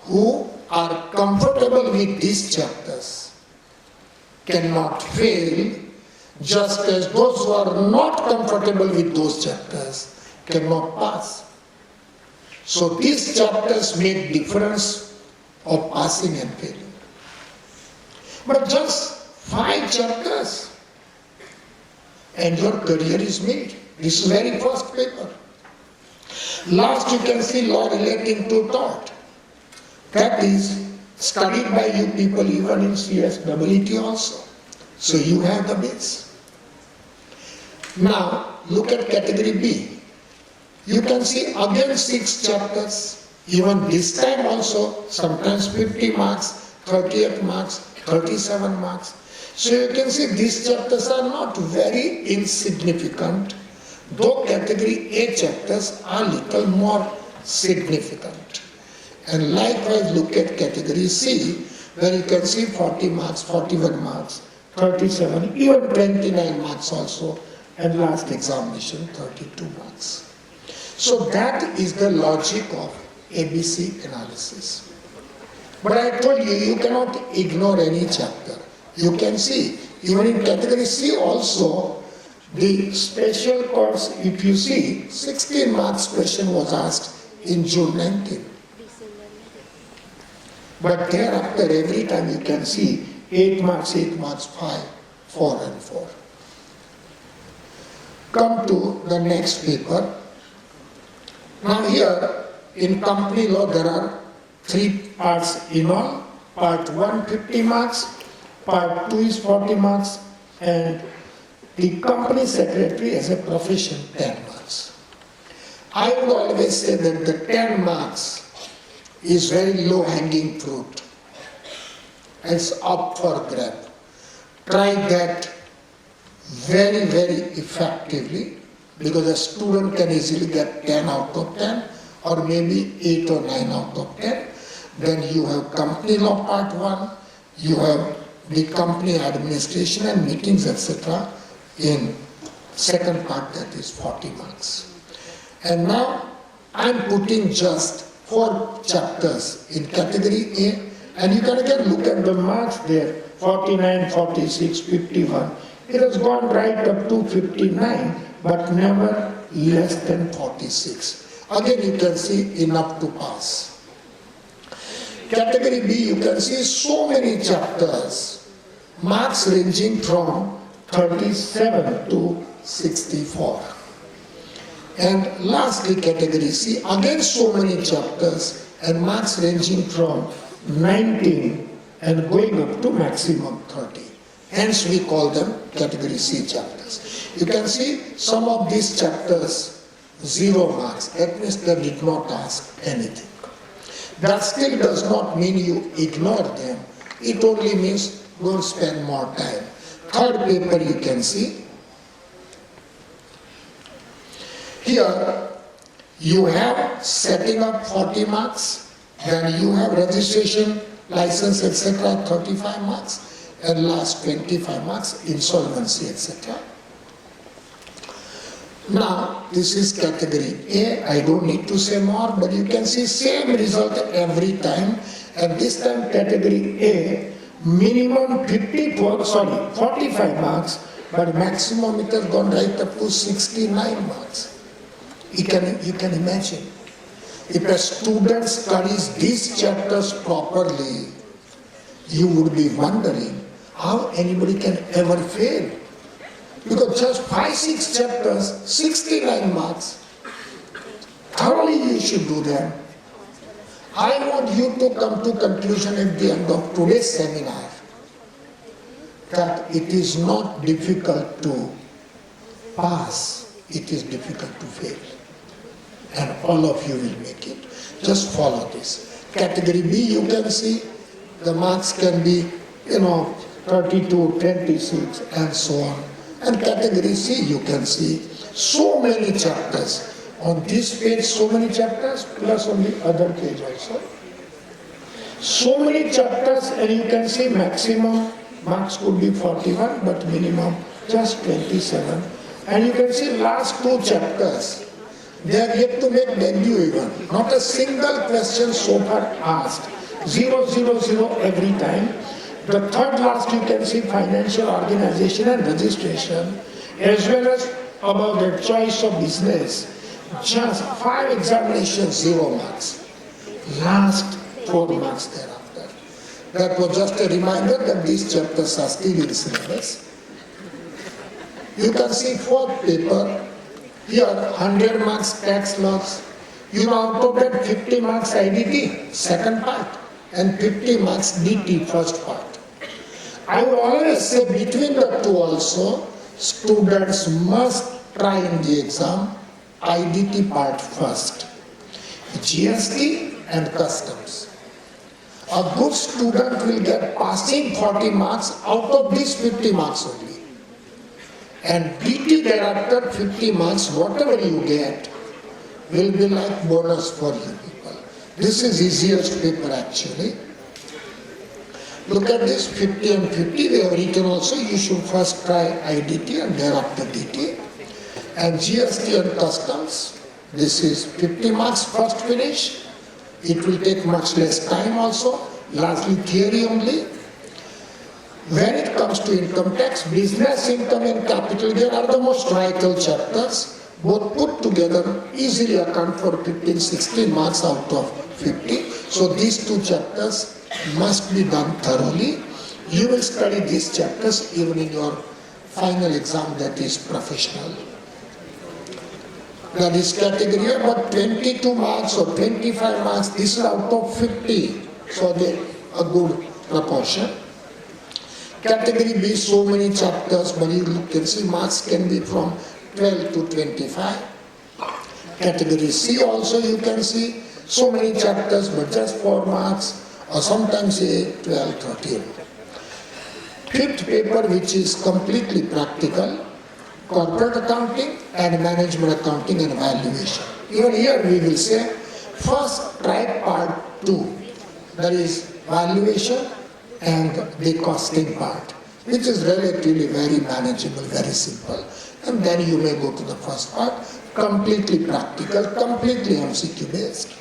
[SPEAKER 3] who are comfortable with these chapters cannot fail, just as those who are not comfortable with those chapters cannot pass. So these chapters make difference of passing and failing. But just 5 chapters and your career is made. This is very first paper. Last you can see law relating to tort. That is studied by you people even in CS EXECUTIVE also. So you have the base. Now look at category B. You can see again 6 chapters. Even this time also sometimes 50 marks, 38 marks, 37 marks. So you can see these chapters are not very insignificant, though category A chapters are little more significant. And likewise look at category C, where you can see 40 marks, 41 marks, 37, even 29 marks also, and last examination 32 marks. So that is the logic of ABC analysis. But I told you, you cannot ignore any chapter. You can see, even in category C also, the special course, if you see, 16 marks question was asked in June 19. But thereafter, every time you can see 8 marks, 5, 4 and 4. Come to the next paper. Now here, in company law, there are 3 parts in all. Part 1, 50 marks. Part 2 is 40 marks. And the company secretary as a profession, 10 marks. I would always say that the 10 marks is very low-hanging fruit. It's up for grab. Try that very, very effectively, because a student can easily get 10 out of 10 or maybe 8 or 9 out of 10. Then you have company law part 1, you have the company administration and meetings, etc. in second part, that is 40 marks. And now I'm putting just 4 chapters in category A, and you can again look at the marks there, 49, 46, 51. It has gone right up to 59, but never less than 46. Again, you can see enough to pass. Category B, you can see so many chapters, marks ranging from 37 to 64. And lastly, category C, again so many chapters and marks ranging from 19 and going up to maximum 30. Hence we call them category C chapters. You can see some of these chapters, 0 marks. That means they did not ask anything. That still does not mean you ignore them. It only means don't spend more time. Third paper you can see. Here you have setting up 40 marks, then you have registration, license, etc. 35 marks, and last 25 marks, insolvency, etc. Now, this is category A. I don't need to say more, but you can see same result every time. And this time category A, minimum 45 marks, but maximum it has gone right up to 69 marks. You can imagine. If a student studies these chapters properly, you would be wondering how anybody can ever fail. Because just 5-6 chapters, 69 marks. Thoroughly you should do them. I want you to come to conclusion at the end of today's seminar that it is not difficult to pass, it is difficult to fail. And all of you will make it. Just follow this. Category B, you can see the marks can be, 32, 26 and so on. And category C, you can see so many chapters. On this page, so many chapters, plus on the other page also. So many chapters, and you can see maximum marks could be 41, but minimum just 27. And you can see last 2 chapters, they are yet to make debut even. Not a single question so far asked. 0, 0, 0 every time. The third last you can see financial organization and registration, as well as about the choice of business. Just 5 examinations, 0 marks. Last 4 marks thereafter. That was just a reminder that these chapters are still in syllabus. You can see 4th paper. Here 100 marks tax laws. Out of that 50 marks IDT, second part, and 50 marks DT, first part. I would always say between the two also, students must try in the exam IDT part first, GST and customs. A good student will get passing 40 marks out of these 50 marks only. And DT thereafter 50 marks, whatever you get, will be like bonus for you people. This is easiest paper actually. Look at this, 50 and 50, we have written also, you should first try IDT and thereafter DT. And GST and customs, this is 50 marks first finish. It will take much less time also, largely theory only. When it comes to income tax, business income and capital gain are the most vital chapters. Both put together easily account for 15, 16 marks out of 50. So these 2 chapters must be done thoroughly. You will study these chapters even in your final exam, that is professional. That is category about 22 marks or 25 marks. This is out of 50. So they a good proportion. Category B, so many chapters, but you can see marks can be from 12 to 25. Category C also you can see so many chapters, but just 4 marks, or sometimes 8, 12, 13. 5th paper, which is completely practical, corporate accounting and management accounting and valuation. Even here we will say, first try part 2, that is valuation and the costing part, which is relatively very manageable, very simple. And then you may go to the first part. completely practical, completely MCQ based.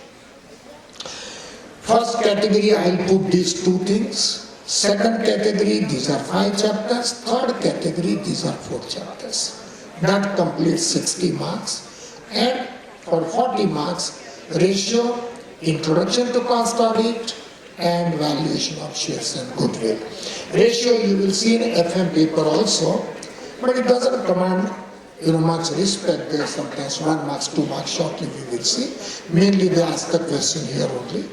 [SPEAKER 3] First category, I'll put these two things. Second category, these are 5 chapters. Third category, these are 4 chapters. That completes 60 marks. And for 40 marks, ratio, introduction to cost audit, and valuation of shares and goodwill. Ratio you will see in FM paper also, but it doesn't command much respect. There sometimes 1 marks, 2 marks, shortly we will see. Mainly they ask the question here only.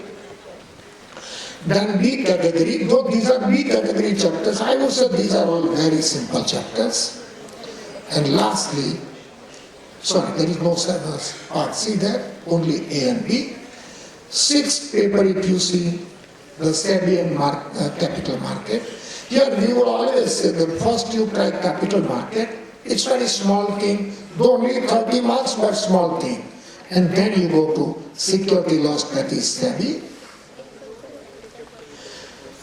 [SPEAKER 3] Then B category, though these are B category chapters, I would say these are all very simple chapters. And lastly, sorry, there is no part C there, only A and B. 6th paper, if you see, the SEBI and capital market. Here we will always say that first you try capital market, it's very small thing, though only 30 marks, but small thing. And then you go to security laws, that is SEBI.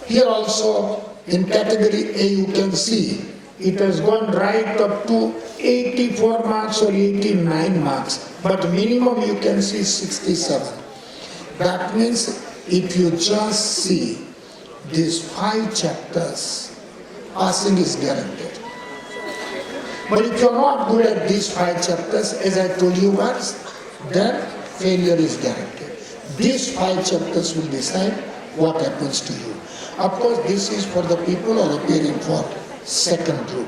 [SPEAKER 3] Here also in category A you can see it has gone right up to 84 marks or 89 marks, but minimum you can see 67. That means if you just see these 5 chapters, passing is guaranteed. But if you're not good at these 5 chapters, as I told you once, then failure is guaranteed. These 5 chapters will decide what happens to you. Of course, this is for the people who are appearing for second group.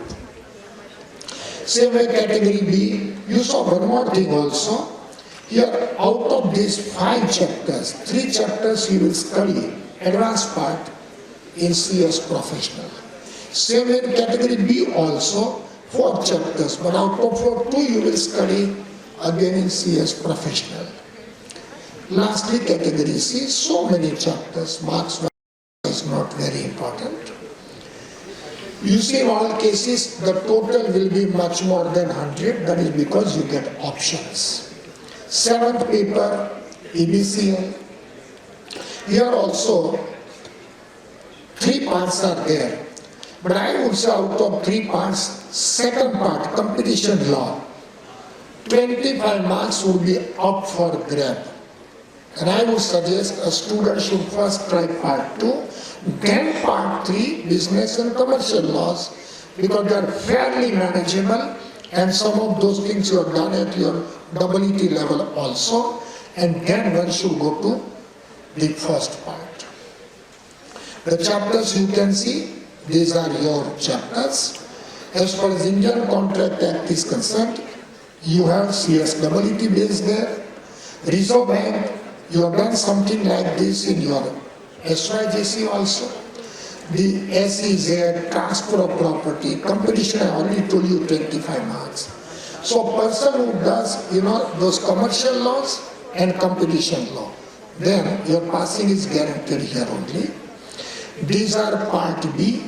[SPEAKER 3] Same way category B, you saw one more thing also. Here, out of these 5 chapters, 3 chapters you will study, advanced part in CS professional. Same way in category B also, 4 chapters, but out of 4, 2 you will study again in CS professional. Lastly, category C, so many chapters, marks is not very important. You see in all cases, the total will be much more than 100, that is because you get options. 7th paper, EBCL. Here also, 3 parts are there. But I would say out of 3 parts, second part, competition law, 25 marks would be up for grab. And I would suggest a student should first try part 2, then part 3, business and commercial laws, because they are fairly manageable, and some of those things you have done at your EET level also, and then one should go to the first part. The chapters you can see, these are your chapters. As far as Indian Contract Act is concerned, you have CS EET base there. Reserve Bank, you have done something like this in your SYJC also. The SEZ, transfer of property, competition, I already told you 25 marks. So a person who does, those commercial laws and competition law, then your passing is guaranteed here only. These are part B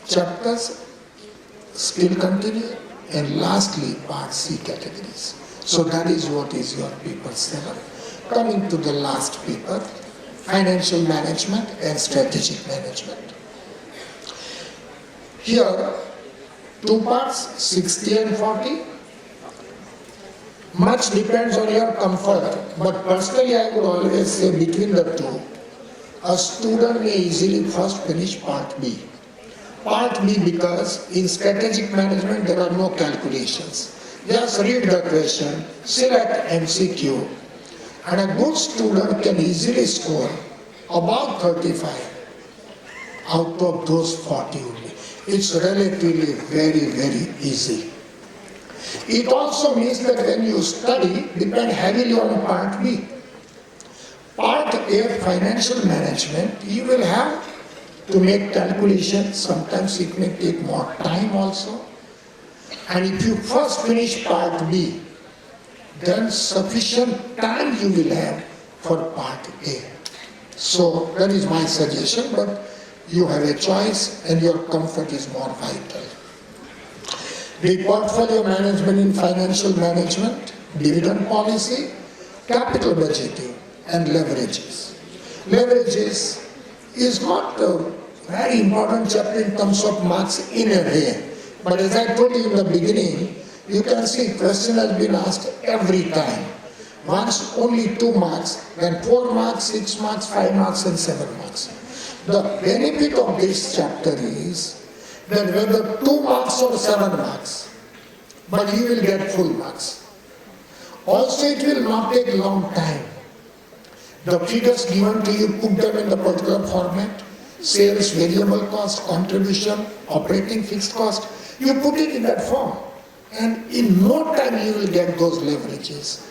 [SPEAKER 3] chapters, still continue, and lastly part C categories. So that is what is your paper 7. Coming to the last paper, financial management and strategic management. Here, 2 parts, 60 and 40. Much depends on your comfort, but personally I would always say between the two, a student may easily first finish part B. Part B because in strategic management there are no calculations. Just read the question, select MCQ, and a good student can easily score about 35 out of those 40 only. It's relatively very, very easy. It also means that when you study, depend heavily on part B. Part A, financial management, you will have to make calculations. Sometimes it may take more time also. And if you first finish part B, then sufficient time you will have for part A. So that is my suggestion, but you have a choice and your comfort is more vital. The portfolio management in financial management, dividend policy, capital budgeting, and leverages. Leverages is not a very important chapter in terms of marks in a way. But as I told you in the beginning, You can see question has been asked every time. Once only 2 marks, then 4 marks, 6 marks, 5 marks and 7 marks. The benefit of this chapter is that whether 2 marks or 7 marks, but you will get full marks. Also it will not take long time. The figures given to you, put them in the particular format, sales, variable cost, contribution, operating fixed cost, you put it in that form. And in no time you will get those leverages.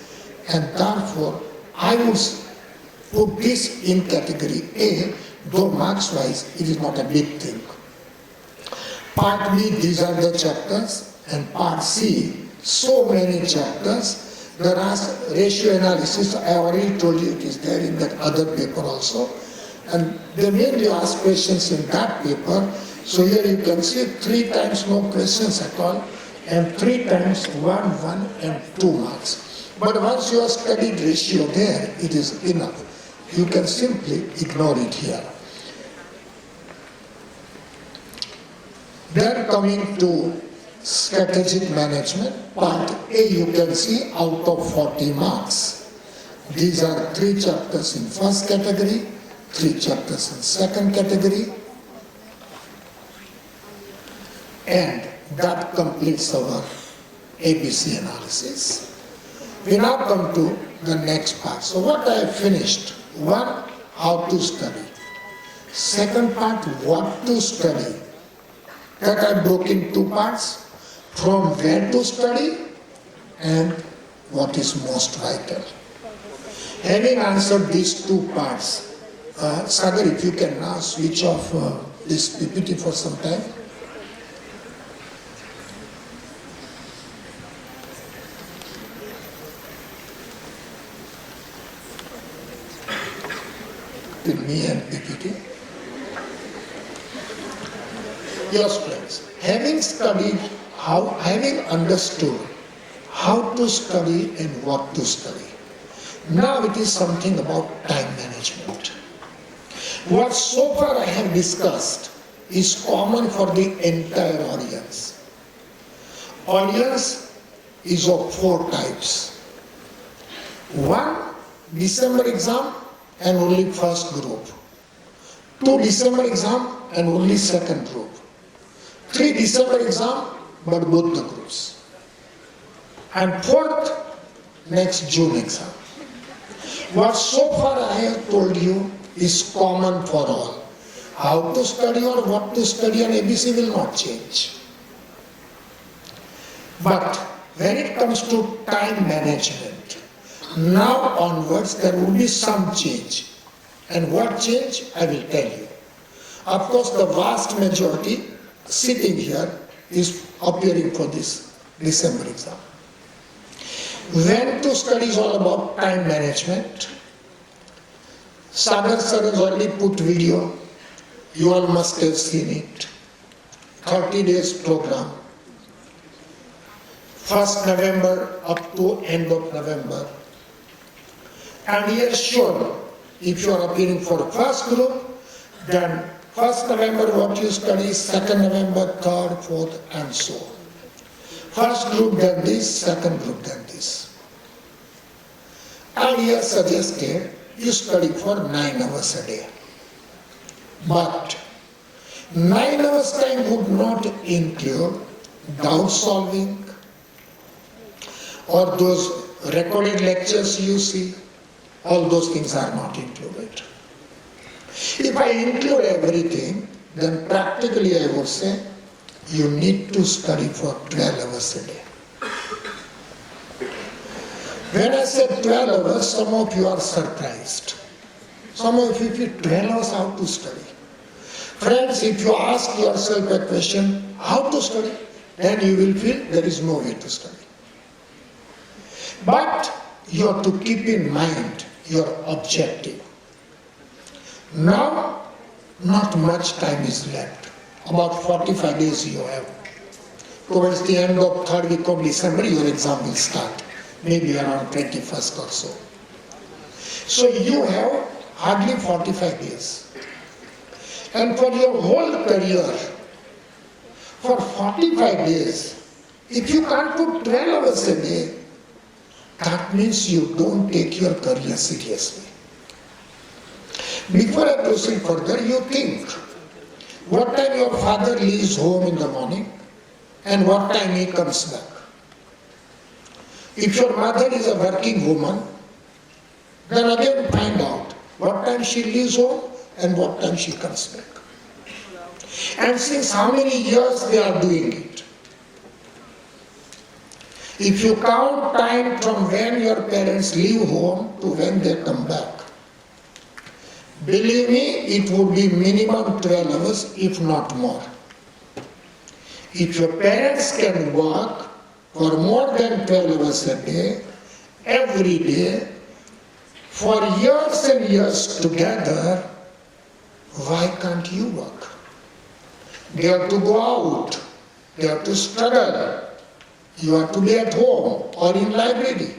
[SPEAKER 3] And therefore, I would put this in category A, though marks wise it is not a big thing. Part B, these are the chapters, and part C, so many chapters. There are ratio analysis, I already told you it is there in that other paper also. And they mainly ask questions in that paper. So here you can see 3 times no questions at all, and 3 times 1, 1 and 2 marks. But once you have studied ratio there, it is enough. You can simply ignore it here. Then coming to strategic management, part A, you can see out of 40 marks. These are 3 chapters in first category, 3 chapters in second category, and that completes our ABC analysis. We now come to the next part. So what I have finished, 1, how to study. Second part, what to study. That I broke in 2 parts, from where to study and what is most vital. Having answered these 2 parts, Sagar, if you can now switch off this PPT for some time. Till me and PPT. Yes, friends, having understood how to study and what to study, now it is something about time management. What so far I have discussed is common for the entire audience. Audience is of 4 types. 1, December exam and only first group. 2, December exam and only second group. 3, December exam, but both the groups. And 4th, next June exam. What so far I have told you is common for all. How to study or what to study and ABC will not change. But when it comes to time management, now onwards there will be some change. And what change, I will tell you. Of course, the vast majority sitting here is appearing for this December exam. When to study is all about time management. Sagar sir has already put video. You all must have seen it. 30 days program. 1st November up to end of November. And here sure, if you are appearing for first group, then 1st November what you study, 2nd November, 3rd, 4th and so on. First group done this, second group done this. And here suggested you study for 9 hours a day. But 9 hours time would not include doubt solving or those recorded lectures you see. All those things are not included. If I include everything, then practically I would say you need to study for 12 hours a day. When I said 12 hours, some of you are surprised. Some of you feel 12 hours how to study. Friends, if you ask yourself a question, how to study, then you will feel there is no way to study. But you have to keep in mind your objective. Now, not much time is left. About 45 days you have. Towards the end of 3rd week of December, your exam will start. Maybe around 21st or so. So you have hardly 45 days. And for your whole career, for 45 days, If you can't put 12 hours a day, that means you don't take your career seriously. Before I proceed further, you think what time your father leaves home in the morning and what time he comes back. If your mother is a working woman, then again find out what time she leaves home and what time she comes back. And since how many years they are doing it. If you count time from when your parents leave home to when they come back, believe me, it would be minimum 12 hours, if not more. If your parents can work for more than 12 hours a day, every day, for years and years together, why can't you work? They have to go out, they have to struggle, you have to be at home or in library.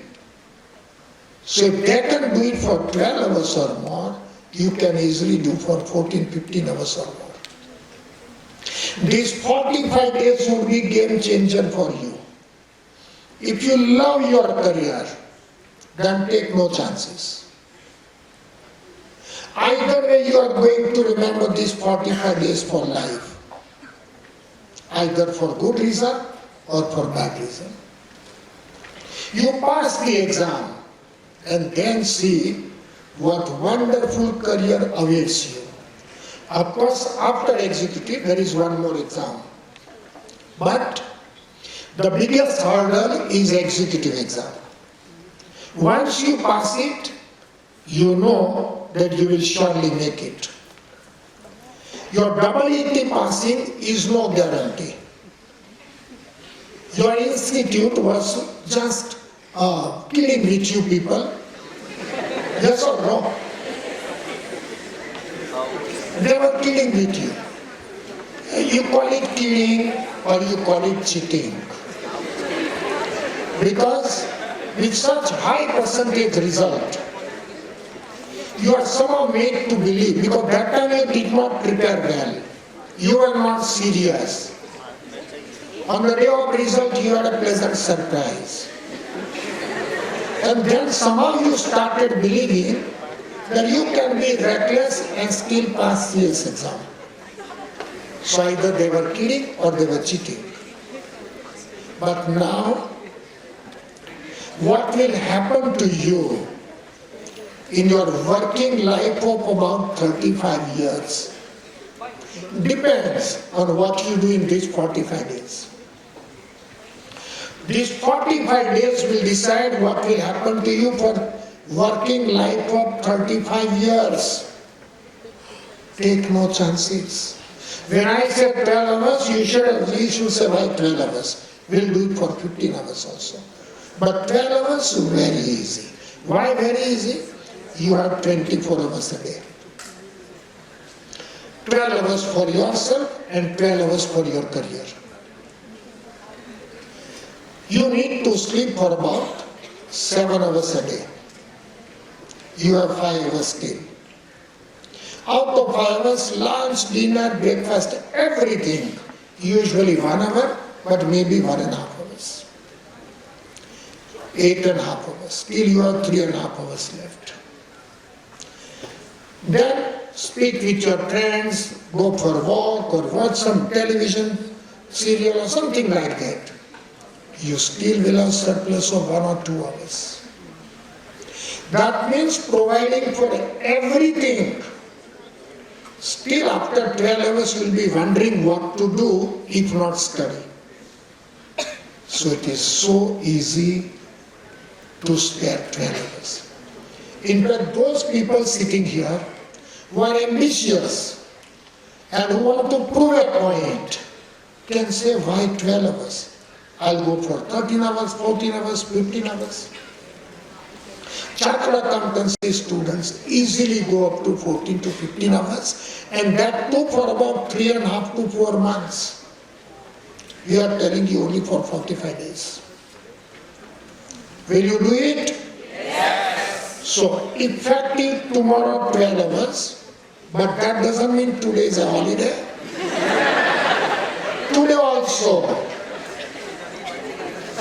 [SPEAKER 3] So if they can do it for 12 hours or more, you can easily do for 14, 15 hours or more. These 45 days will be game changer for you. If you love your career, then take no chances. Either way you are going to remember these 45 days for life. Either for good reason or for bad reason. You pass the exam and then see what wonderful career awaits you. Of course, after executive, there is one more exam. But the biggest hurdle is executive exam. Once you pass it, you know that you will surely make it. Your EET passing is no guarantee. Your institute was just killing with you people. Yes or no? They were killing with you. You call it killing or you call it cheating. Because with such high percentage result, you are somehow made to believe, because that time you did not prepare well. You were not serious. On the day of result, you had a pleasant surprise. And then somehow you started believing that you can be reckless and still pass CS exam. So either they were kidding or they were cheating. But now, what will happen to you in your working life of about 35 years depends on what you do in these 45 days. These 45 days will decide what will happen to you for working life of 35 years. Take no chances. When I say 12 hours, you should say why 12 hours. We'll do it for 15 hours also. But 12 hours, very easy. Why very easy? You have 24 hours a day. 12 hours for yourself and 12 hours for your career. You need to sleep for about 7 hours a day. You have 5 hours still. Out of 5 hours, lunch, dinner, breakfast, everything, usually 1 hour, but maybe 1.5 hours. 8.5 hours. Still you have 3.5 hours left. Then speak with your friends, go for a walk or watch some television serial or something like that. You still will have surplus of 1 or 2 hours. That means providing for everything. Still after 12 hours you will be wondering what to do if not study. So it is so easy to spare 12 hours. In fact, those people sitting here who are ambitious and who want to prove a point can say, why 12 hours? I'll go for 13 hours, 14 hours, 15 hours. Chartered accountancy students easily go up to 14 to 15 hours, and that too for about 3.5 to 4 months. We are telling you only for 45 days. Will you do it? Yes. So effective tomorrow 12 hours, but that doesn't mean today is a holiday. Today also.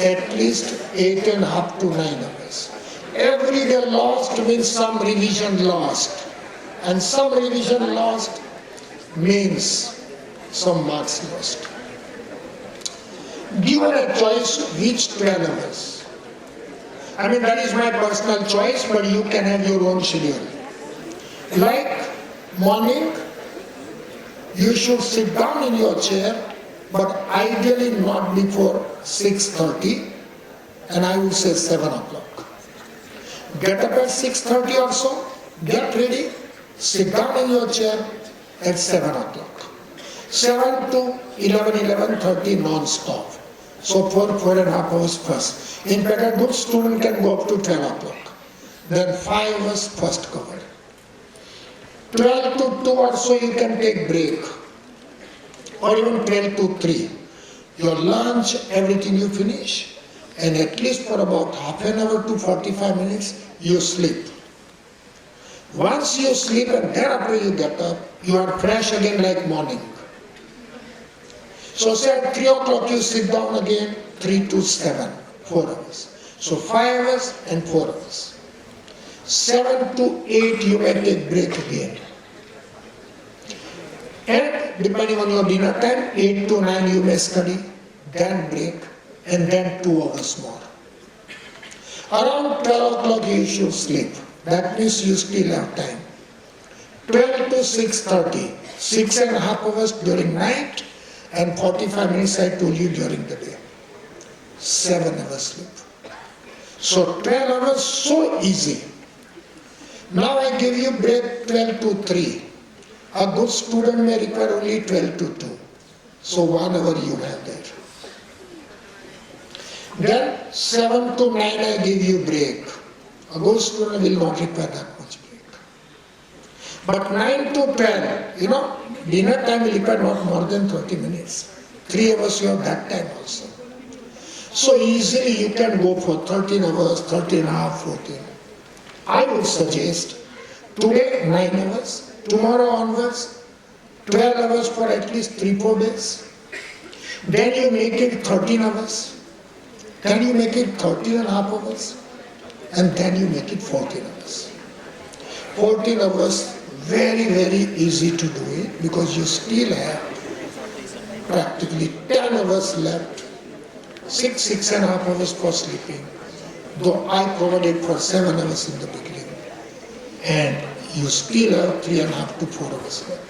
[SPEAKER 3] at least 8.5 to 9 hours. Every day lost means some revision lost. And some revision lost means some marks lost. Given a choice, which 12 hours? I mean, that is my personal choice, but you can have your own schedule. Like morning, you should sit down in your chair, but ideally not before 6:30, and I would say 7 o'clock. Get up at 6:30 or so, get ready, sit down in your chair at 7 o'clock. 7 to 11:30 non-stop. So 4.5 hours first. In fact, a good student can go up to 12 o'clock. Then 5 hours first covered. 12 to 2 or so you can take break. Or even 12 to 3. Your lunch, everything you finish. And at least for about half an hour to 45 minutes, you sleep. Once you sleep and thereafter you get up, you are fresh again like morning. So say at 3 o'clock you sit down again, 3 to 7, 4 hours. So 5 hours and 4 hours. 7 to 8 you may take break again. And depending on your dinner time, 8 to 9 you may study, then break, and then 2 hours more. Around 12 o'clock you should sleep. That means you still have time. 12 to 6:30, 6.5 hours during night, and 45 minutes I told you during the day. 7 hours sleep. So 12 hours, so easy. Now I give you break 12 to 3. A good student may require only 12 to 2. So 1 hour you have there. Then 7 to 9 I give you break. A good student will not require that much break. But 9 to 12, dinner time will require not more than 30 minutes. 3 hours you have that time also. So easily you can go for 13 hours, 13 and a half, 14. I would suggest today 9 hours, tomorrow onwards 12 hours for at least 3-4 days. Then you make it 13 hours. Then you make it 13 and a half hours. And then you make it 14 hours. 14 hours, very, very easy to do it because you still have practically 10 hours left. 6.5 hours for sleeping. Though I provided for 7 hours in the beginning. And you still have 3.5 to 4 hours left.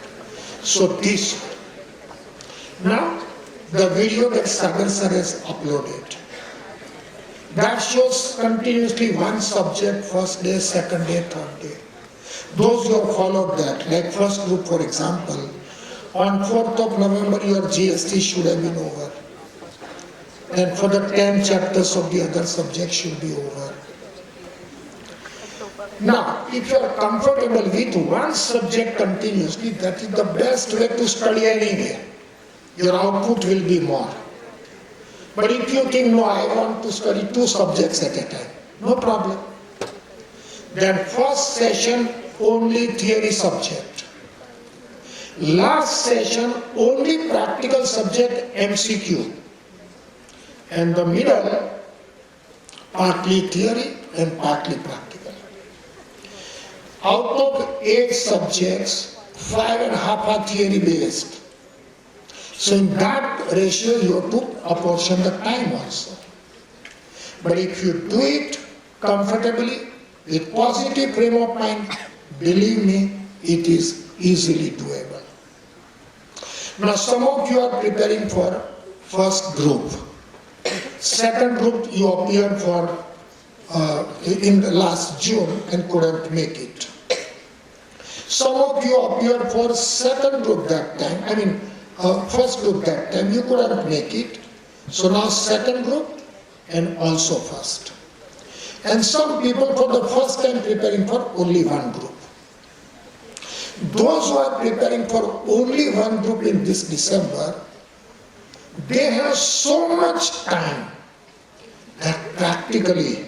[SPEAKER 3] So this. Now, the video that Sagar sir has uploaded. That shows continuously one subject, first day, second day, third day. Those who have followed that, like first group for example, on 4th of November your GST should have been over. And for the 10 chapters of the other subjects should be over. Now, if you are comfortable with one subject continuously, that is the best way to study anyway. Your output will be more. But if you think, no, I want to study 2 subjects at a time, no problem. Then first session, only theory subject. Last session, only practical subject MCQ. And the middle, partly theory and partly practical. Out of 8 subjects, 5.5 are theory based. So in that ratio, you have to apportion the time also. But if you do it comfortably, with positive frame of mind, believe me, it is easily doable. Now some of you are preparing for first group. Second group you appeared for in the last June and couldn't make it. Some of you appeared for second group that time, first group that time, you couldn't make it. So now second group and also first. And some people for the first time preparing for only one group. Those who are preparing for only one group in this December, they have so much time that practically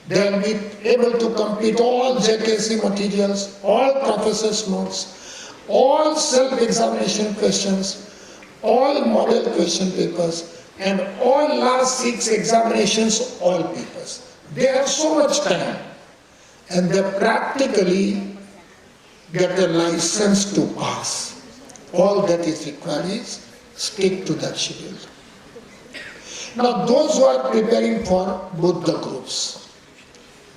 [SPEAKER 3] they will be able to complete all JKC materials, all professor's notes, all self-examination questions, all model question papers and all last 6 examinations, all papers. They have so much time and they practically get a license to pass. All that is required is stick to that schedule. Now those who are preparing for Buddha groups,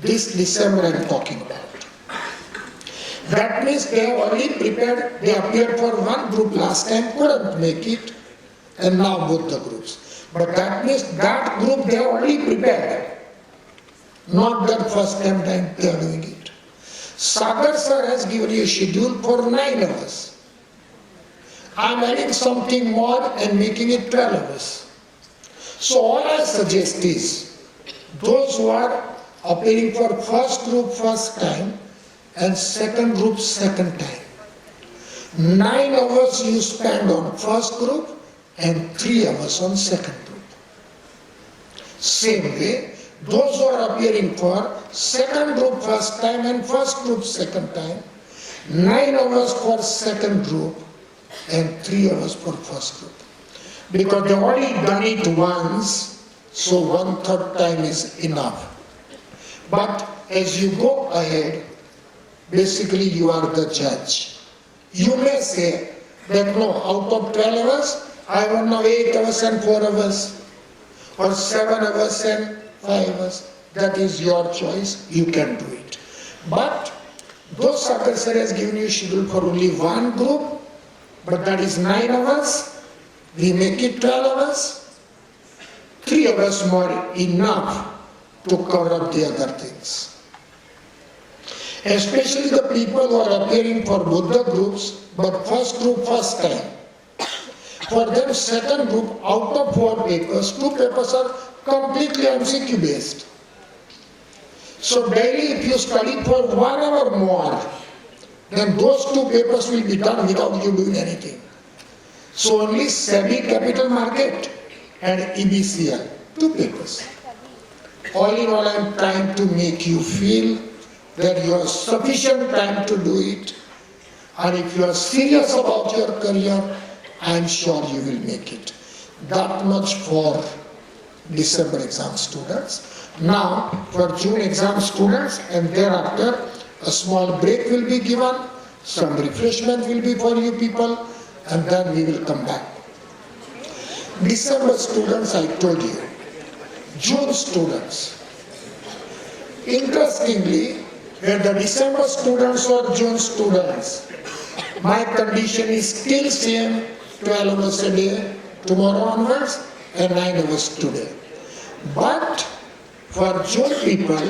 [SPEAKER 3] this December I am talking about. That means they have already prepared, they appeared for one group last time, couldn't make it, and now Buddha groups. But that means that group they have already prepared. Not that first time they are doing it. Sagar sir has given you a schedule for 9 hours. I am adding something more and making it 12 hours. So all I suggest is, those who are appearing for first group first time and second group second time, 9 hours you spend on first group and 3 hours on second group. Same way, those who are appearing for second group first time and first group second time, 9 hours for second group and 3 hours for first group. Because they already done it once, so 1/3 time is enough. But as you go ahead, basically you are the judge. You may say that no, out of 12 hours, I want now 8 hours and 4 hours, or 7 hours and 5 hours. That is your choice, you can do it. But though Sagar sir has given you schedule for only one group, but that is 9 hours, we make it 12 hours, 3 hours more enough to cover up the other things. Especially the people who are appearing for Buddha groups, but first group first time. For them second group, out of 4 papers, 2 papers are completely MCQ based. So daily if you study for 1 hour more, then those 2 papers will be done without you doing anything. So only SEBI Capital Market and EBCL, 2 papers. All in all, I am trying to make you feel that you have sufficient time to do it, and if you are serious about your career, I am sure you will make it. That much for December exam students. Now for June exam students, and thereafter a small break will be given, some refreshment will be for you people, and then we will come back. December students, I told you. June students. Interestingly, whether December students or June students, my condition is still same, 12 hours a day tomorrow onwards and 9 hours today. But for June people,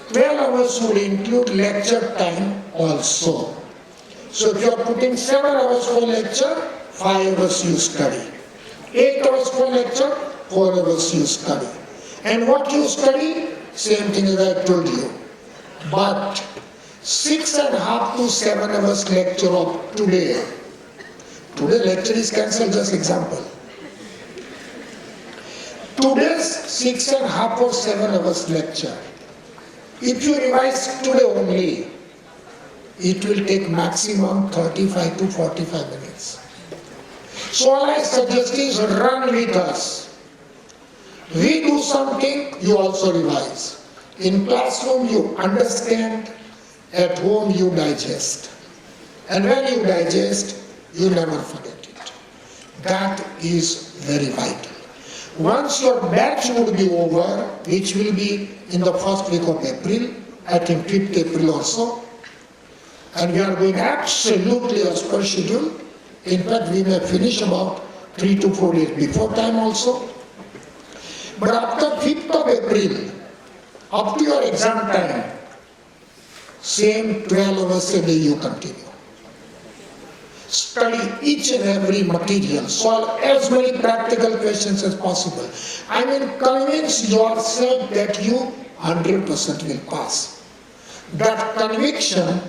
[SPEAKER 3] 12 hours would include lecture time also. So if you are putting 7 hours for lecture, 5 hours you study. 8 hours for lecture, 4 hours you study. And what you study, same thing as I told you. But 6.5 to 7 hours lecture of today. Today lecture is cancelled, just example. Today's 6.5 or 7 hours lecture. If you revise today only, it will take maximum 35 to 45 minutes. So all I suggest is run with us. We do something, you also revise. In classroom you understand, at home you digest. And when you digest, you never forget it. That is very vital. Once your batch would be over, which will be in the first week of April, I think 5th April or so, and we are going absolutely as per schedule. In fact, we may finish about 3 to 4 days before time also. But after 5th of April, up to your exam time, same 12 hours a day you continue. Study each and every material, solve as many practical questions as possible. I mean, convince yourself that you 100% will pass. That conviction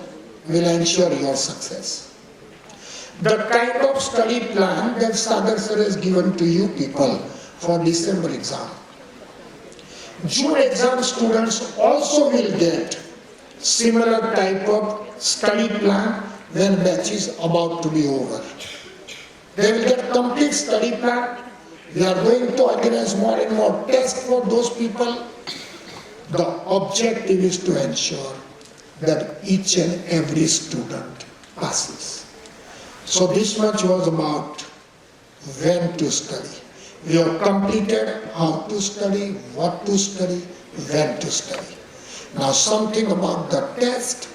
[SPEAKER 3] will ensure your success. The kind of study plan that Sagar sir has given to you people for December exam. June exam students also will get similar type of study plan when batch is about to be over. They will get complete study plan We are going to organize more and more tests for those people. The objective is to ensure that each and every student passes. So this much was about when to study. We have completed how to study, what to study, when to study. Now something about the test,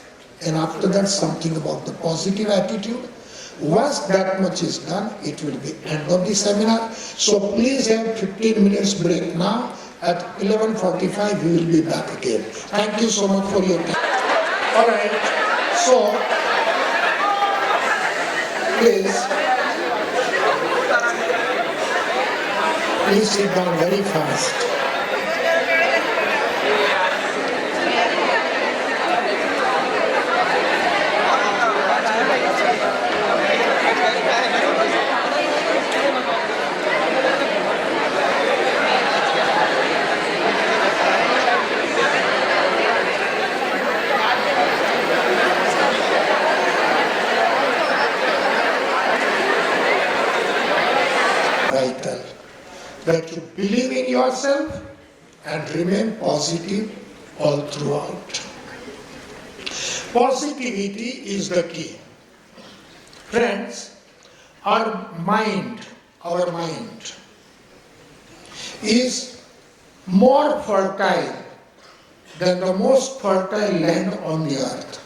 [SPEAKER 3] and after that something about the positive attitude. Once that much is done, it will be end of the seminar. So please have 15 minutes break now. At 11:45 we will be back again. Thank you so much for your time. All right. So please sit down very fast. Vital that you believe in yourself and remain positive all throughout. Positivity is the key. Friends, our mind is more fertile than the most fertile land on the earth.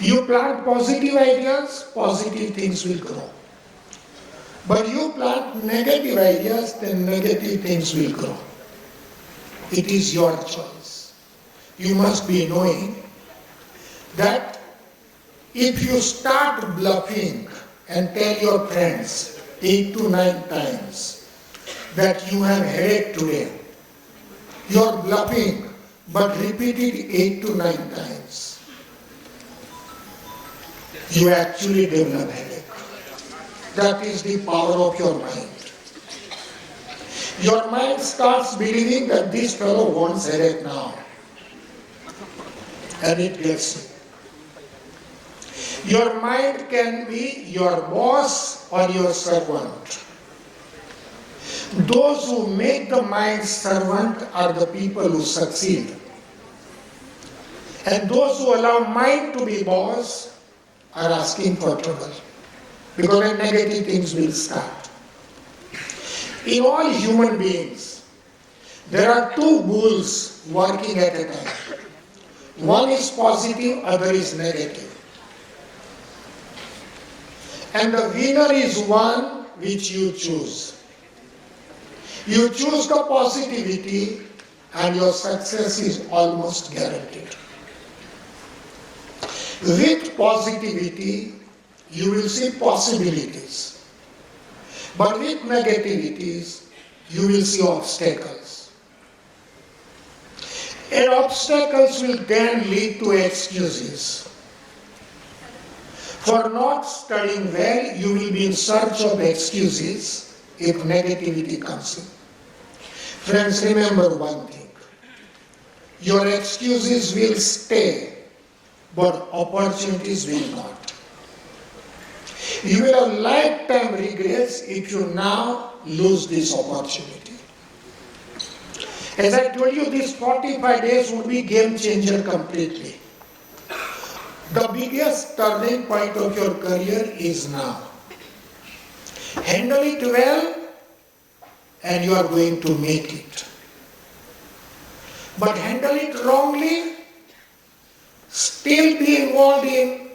[SPEAKER 3] You plant positive ideas, positive things will grow. But you plant negative ideas, then negative things will grow. It is your choice. You must be knowing that if you start bluffing and tell your friends 8 to 9 times that you have headache today, you are bluffing, but repeat it 8 to 9 times, you actually develop headache. That is the power of your mind. Your mind starts believing that this fellow wants headache now. And it gets it. Your mind can be your boss or your servant. Those who make the mind servant are the people who succeed. And those who allow mind to be boss are asking for trouble. Because then negative things will start. In all human beings, there are two bulls working at a time. One is positive, other is negative. And the winner is one which you choose. You choose the positivity and your success is almost guaranteed. With positivity, you will see possibilities. But with negativities, you will see obstacles. And obstacles will then lead to excuses. For not studying well, you will be in search of excuses if negativity comes in. Friends, remember one thing. Your excuses will stay, but opportunities will not. You will have lifetime regrets if you now lose this opportunity. As I told you, these 45 days would be game changer completely. The biggest turning point of your career is now. Handle it well and you are going to make it. But handle it wrongly, still be involved in,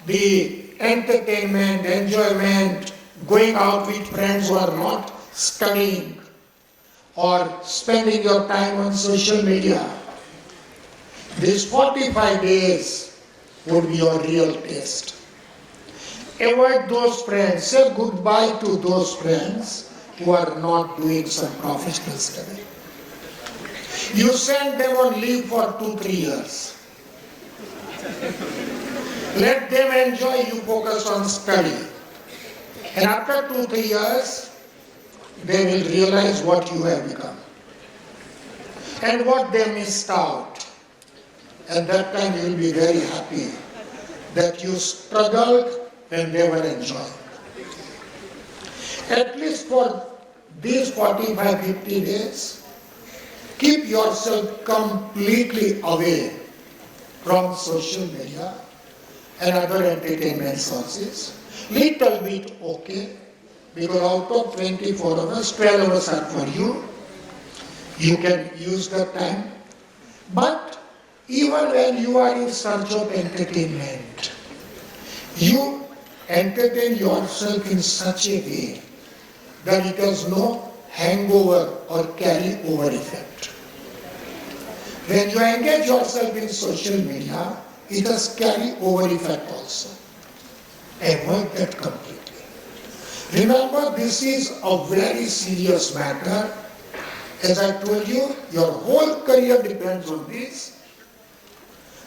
[SPEAKER 3] the entertainment, enjoyment, going out with friends who are not studying, or spending your time on social media. These 45 days would be your real test. Avoid those friends. Say goodbye to those friends who are not doing some professional study. You send them on leave for 2-3 years. Let them enjoy, you focus on study. And after 2-3 years, they will realize what you have become and what they missed out. And that time you will be very happy that you struggled when they were enjoying. At least for these 45, 50 days, keep yourself completely away from social media and other entertainment sources. Little bit okay, because out of 24 hours, 12 hours are for you. You can use the time. But even when you are in search of entertainment, you entertain yourself in such a way that it has no hangover or carry over effect. When you engage yourself in social media, it has carry over effect also. Avoid that completely. Remember, this is a very serious matter. As I told you, your whole career depends on this.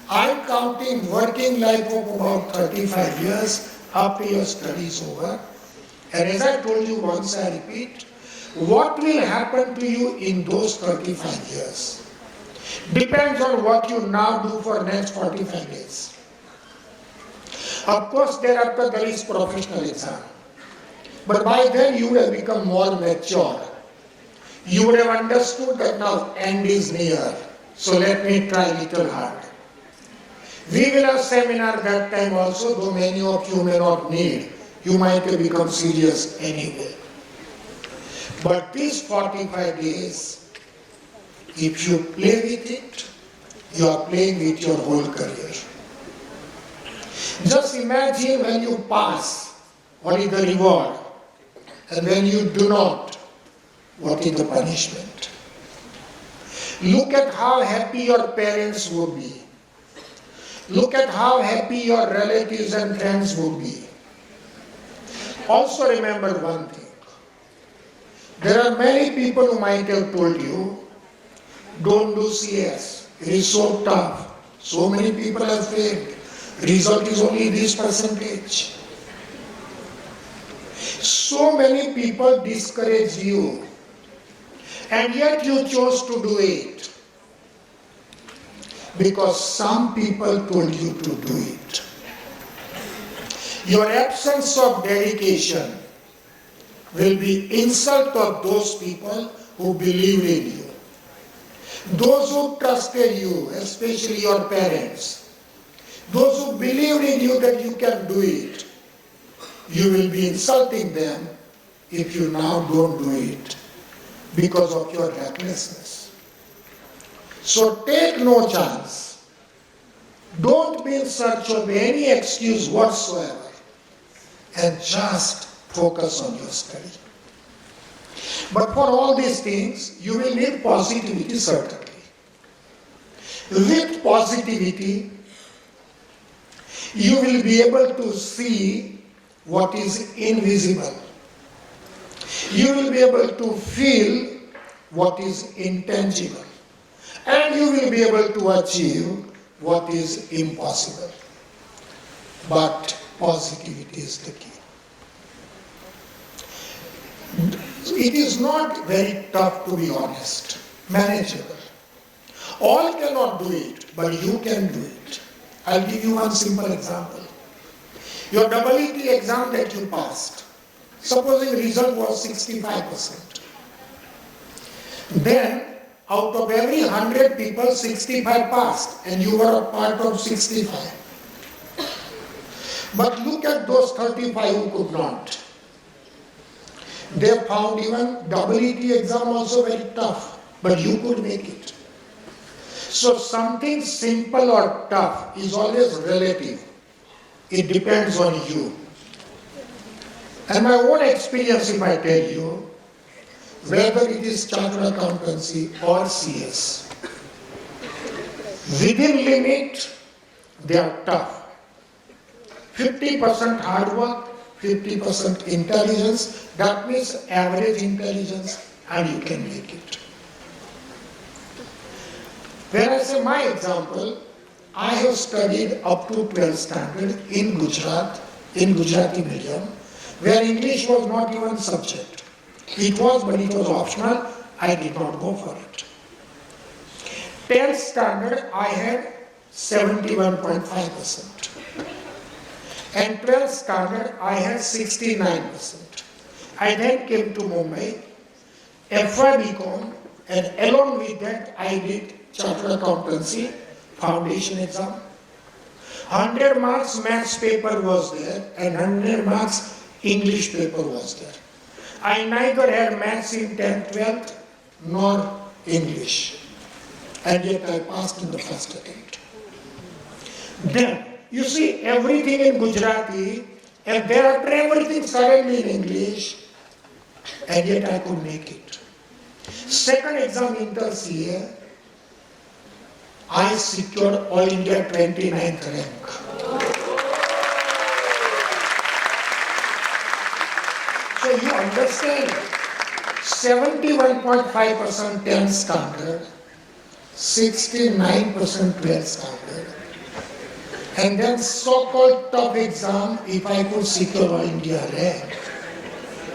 [SPEAKER 3] I'm counting working life of about 35 years after your studies over. And as I told you once, I repeat, what will happen to you in those 35 years depends on what you now do for next 45 days. Of course, thereafter there is professional exam. But by then you would have become more mature. You would have understood that now end is near. So let me try a little hard. We will have seminar that time also, though many of you may not need. You might have become serious anyway. But these 45 days, if you play with it, you are playing with your whole career. Just imagine when you pass, what is the reward? And when you do not, what is the punishment? Look at how happy your parents would be. Look at how happy your relatives and friends would be. Also remember one thing. There are many people who might have told you, don't do CS. It is so tough. So many people have failed. Result is only this percentage. So many people discourage you. And yet you chose to do it. Because some people told you to do it. Your absence of dedication will be insult of those people who believed in you. Those who trusted you, especially your parents. Those who believed in you that you can do it. You will be insulting them if you now don't do it because of your recklessness. So take no chance. Don't be in search of any excuse whatsoever and just focus on your study. But for all these things, you will need positivity certainly. With positivity, you will be able to see what is invisible. You will be able to feel what is intangible. And you will be able to achieve what is impossible. But positivity is the key. It is not very tough, to be honest, manageable. All cannot do it, but you can do it. I'll give you one simple example. Your EET exam that you passed, supposing result was 65%. Then, out of every 100 people, 65 passed, and you were a part of 65. But look at those 35 who could not. They found even EET exam also very tough, but you could make it. So something simple or tough is always relative. It depends on you. And my own experience, if I tell you, whether it is chartered accountancy or CS, within limit, they are tough. 50% hard work, 50% intelligence, that means average intelligence, and you can make it. When I say my example, I have studied up to 12th standard in Gujarat, in Gujarati medium, where English was not even a subject. It was, but it was optional. I did not go for it. 10th standard, I had 71.5%. And 12th standard, I had 69%. I then came to Mumbai, FY BCom, and along with that I did Chartered Accountancy Foundation exam. 100 marks maths paper was there and 100 marks English paper was there. I neither had maths in 10th, 12th nor English. And yet I passed in the first attempt. Then, you see everything in Gujarati and thereafter everything suddenly in English, and yet I could make it. Second exam inter CA, I secured All India 29th rank. So you understand, 71.5% 10th standard, 69% 12th standard, and then so-called top exam, if I could secure All India rank,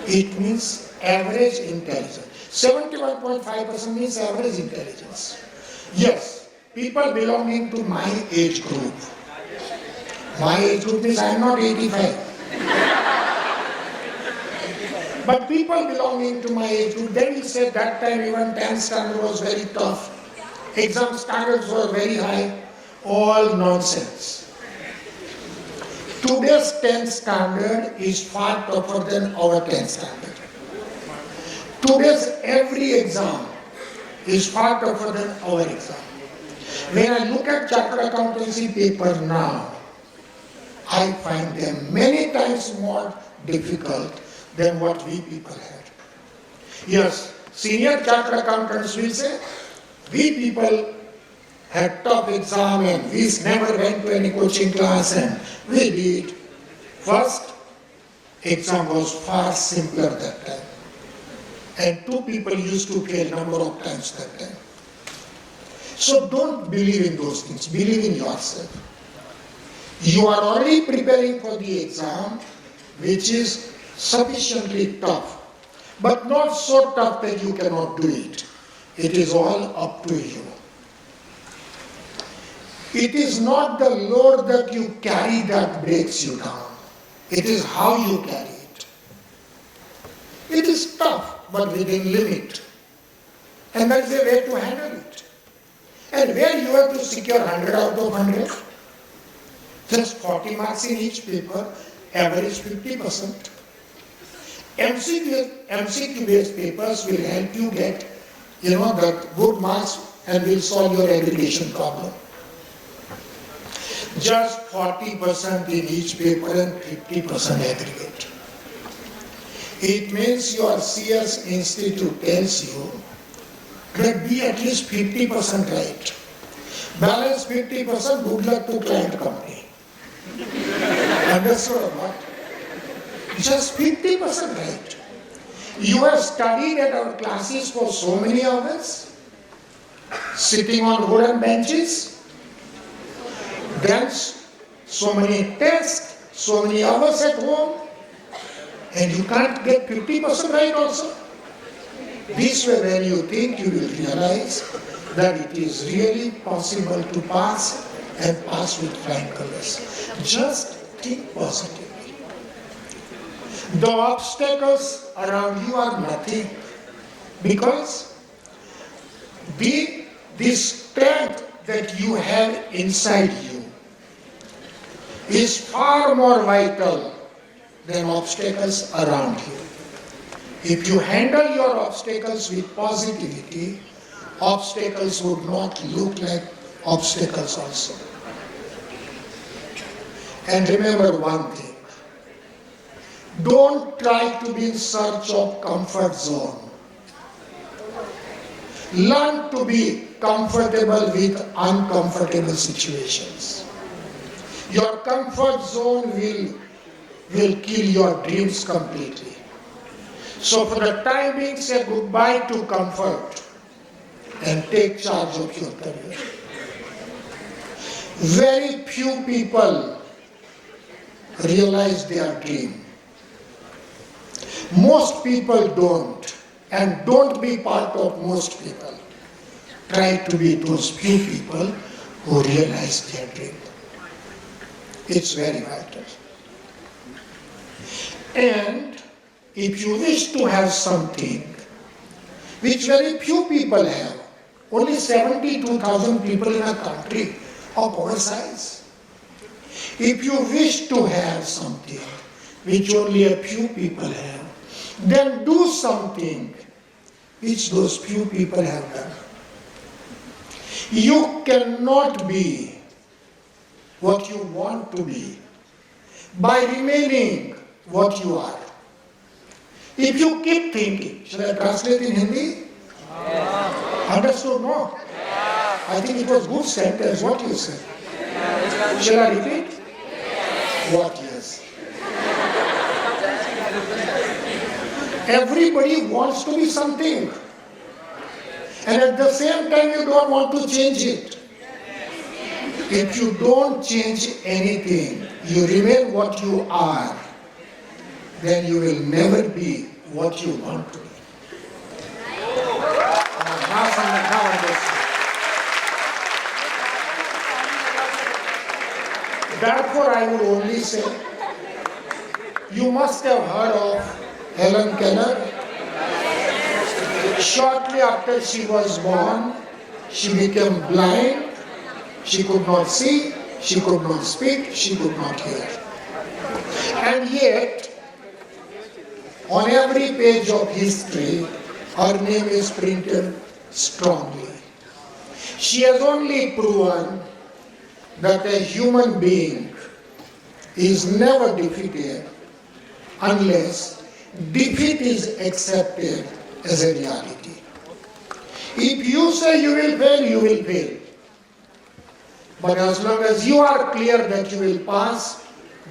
[SPEAKER 3] it means average intelligence. 71.5% means average intelligence. Yes, people belonging to my age group. My age group means I am not 85. But people belonging to my age group, they will say that time even 10th standard was very tough. Exam standards were very high. All nonsense. Today's 10th standard is far tougher than our 10th standard. Today's every exam is far tougher than our exam. When I look at chartered accountancy paper now, I find them many times more difficult than what we people had. Yes, senior chartered accountants will say, we people had top exam and we never went to any coaching class and we did. First exam was far simpler that time. And 2 people used to fail number of times that time. So don't believe in those things, believe in yourself. You are already preparing for the exam, which is sufficiently tough, but not so tough that you cannot do it. It is all up to you. It is not the load that you carry that breaks you down. It is how you carry it. It is tough, but within limit. And that is a way to handle it. And where you have to secure 100 out of 100, just 40 marks in each paper, average 50%. MCQ-based papers will help you get, the good marks and will solve your aggregation problem. Just 40% in each paper and 50% aggregate. It means your CS Institute tells you that be at least 50% right. Balance 50%, good luck to client company. Understood or not? Just 50% right. You have studied at our classes for so many hours, sitting on wooden benches, then so many tests, so many hours at home, and you can't get 50% right also. This way when you think, you will realize that it is really possible to pass and pass with flying colors. Just think positively. The obstacles around you are nothing, because the strength that you have inside you is far more vital than obstacles around you. If you handle your obstacles with positivity, obstacles would not look like obstacles also. And remember one thing. Don't try to be in search of comfort zone. Learn to be comfortable with uncomfortable situations. Your comfort zone will kill your dreams completely. So for the time being, say goodbye to comfort and take charge of your career. Very few people realize their dream. Most people don't, and don't be part of most people. Try to be those few people who realize their dream. It's very vital. And if you wish to have something which very few people have, only 72,000 people in a country of our size. If you wish to have something which only a few people have, then do something which those few people have done. You cannot be what you want to be by remaining what you are. If you keep thinking, shall I translate in Hindi? Understood? No? I think it was good sentence. What you said? Shall I repeat? What yes? Everybody wants to be something. And at the same time you don't want to change it. If you don't change anything, you remain what you are, then you will never be what you want to be. Now understand. Therefore, I would only say, you must have heard of Helen Keller. Shortly after she was born, she became blind. She could not see, she could not speak, she could not hear. And yet, on every page of history, her name is printed strongly. She has only proven that a human being is never defeated unless defeat is accepted as a reality. If you say you will fail, you will fail. But as long as you are clear that you will pass,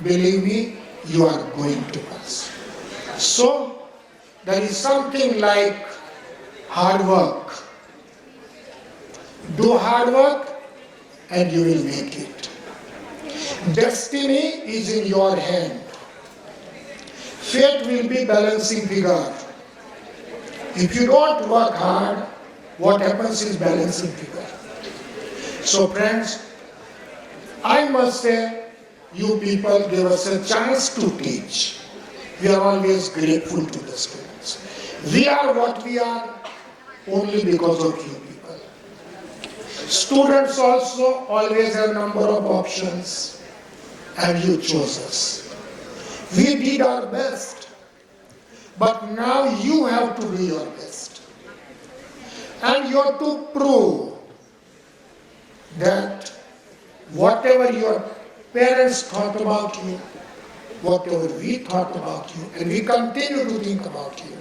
[SPEAKER 3] believe me, you are going to pass. So, there is something like hard work. Do hard work and you will make it. Destiny is in your hand. Fate will be balancing figure. If you don't work hard, what happens is balancing figure. So friends, I must say, you people give us a chance to teach. We are always grateful to the students. We are what we are only because of you people. Students also always have a number of options and you chose us. We did our best, but now you have to do your best. And you have to prove that whatever your parents thought about you, whatever we thought about you, and we continue to think about you,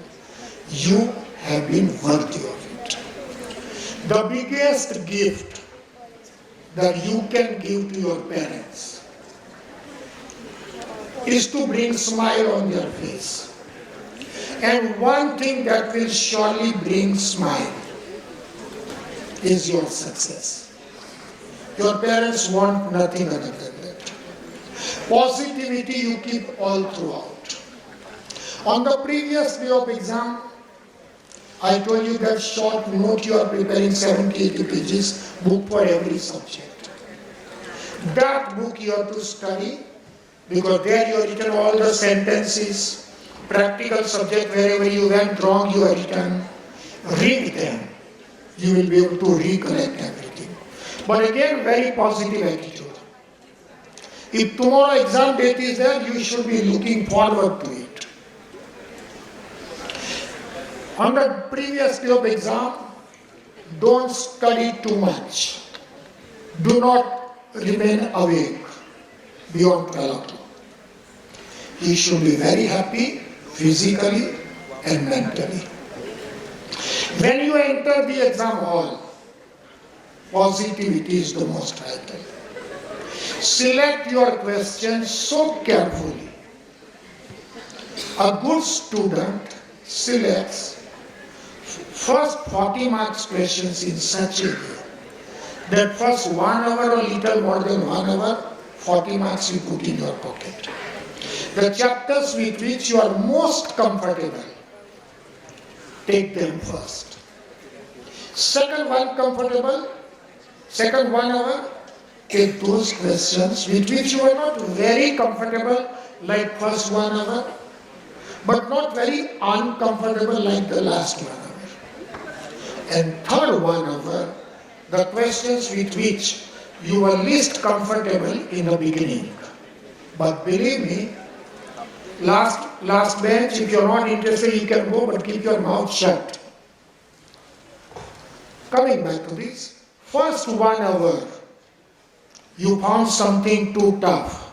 [SPEAKER 3] you have been worthy of it. The biggest gift that you can give to your parents is to bring smile on their face. And one thing that will surely bring smile is your success. Your parents want nothing other than that. Positivity you keep all throughout. On the previous day of exam, I told you that short note you are preparing 70-80 pages, book for every subject. That book you have to study because there you have written all the sentences, practical subject wherever you went wrong you have written. Read them. You will be able to recollect everything. But again, very positive attitude. If tomorrow exam date is there, you should be looking forward to it. On the previous day of exam, don't study too much. Do not remain awake beyond 12 o'clock. You should be very happy physically and mentally. When you enter the exam hall, positivity is the most vital. Select your questions so carefully. A good student selects first 40 marks questions in such a way that first 1 hour or little more than 1 hour, 40 marks you put in your pocket. The chapters with which you are most comfortable, take them first. Second 1 hour, take those questions with which you are not very comfortable, like first 1 hour. but not very uncomfortable like the last 1 hour. And third 1 hour, the questions with which you were least comfortable in the beginning. But believe me, last bench, if you're not interested, you can go, but keep your mouth shut. Coming back to this, first 1 hour, you found something too tough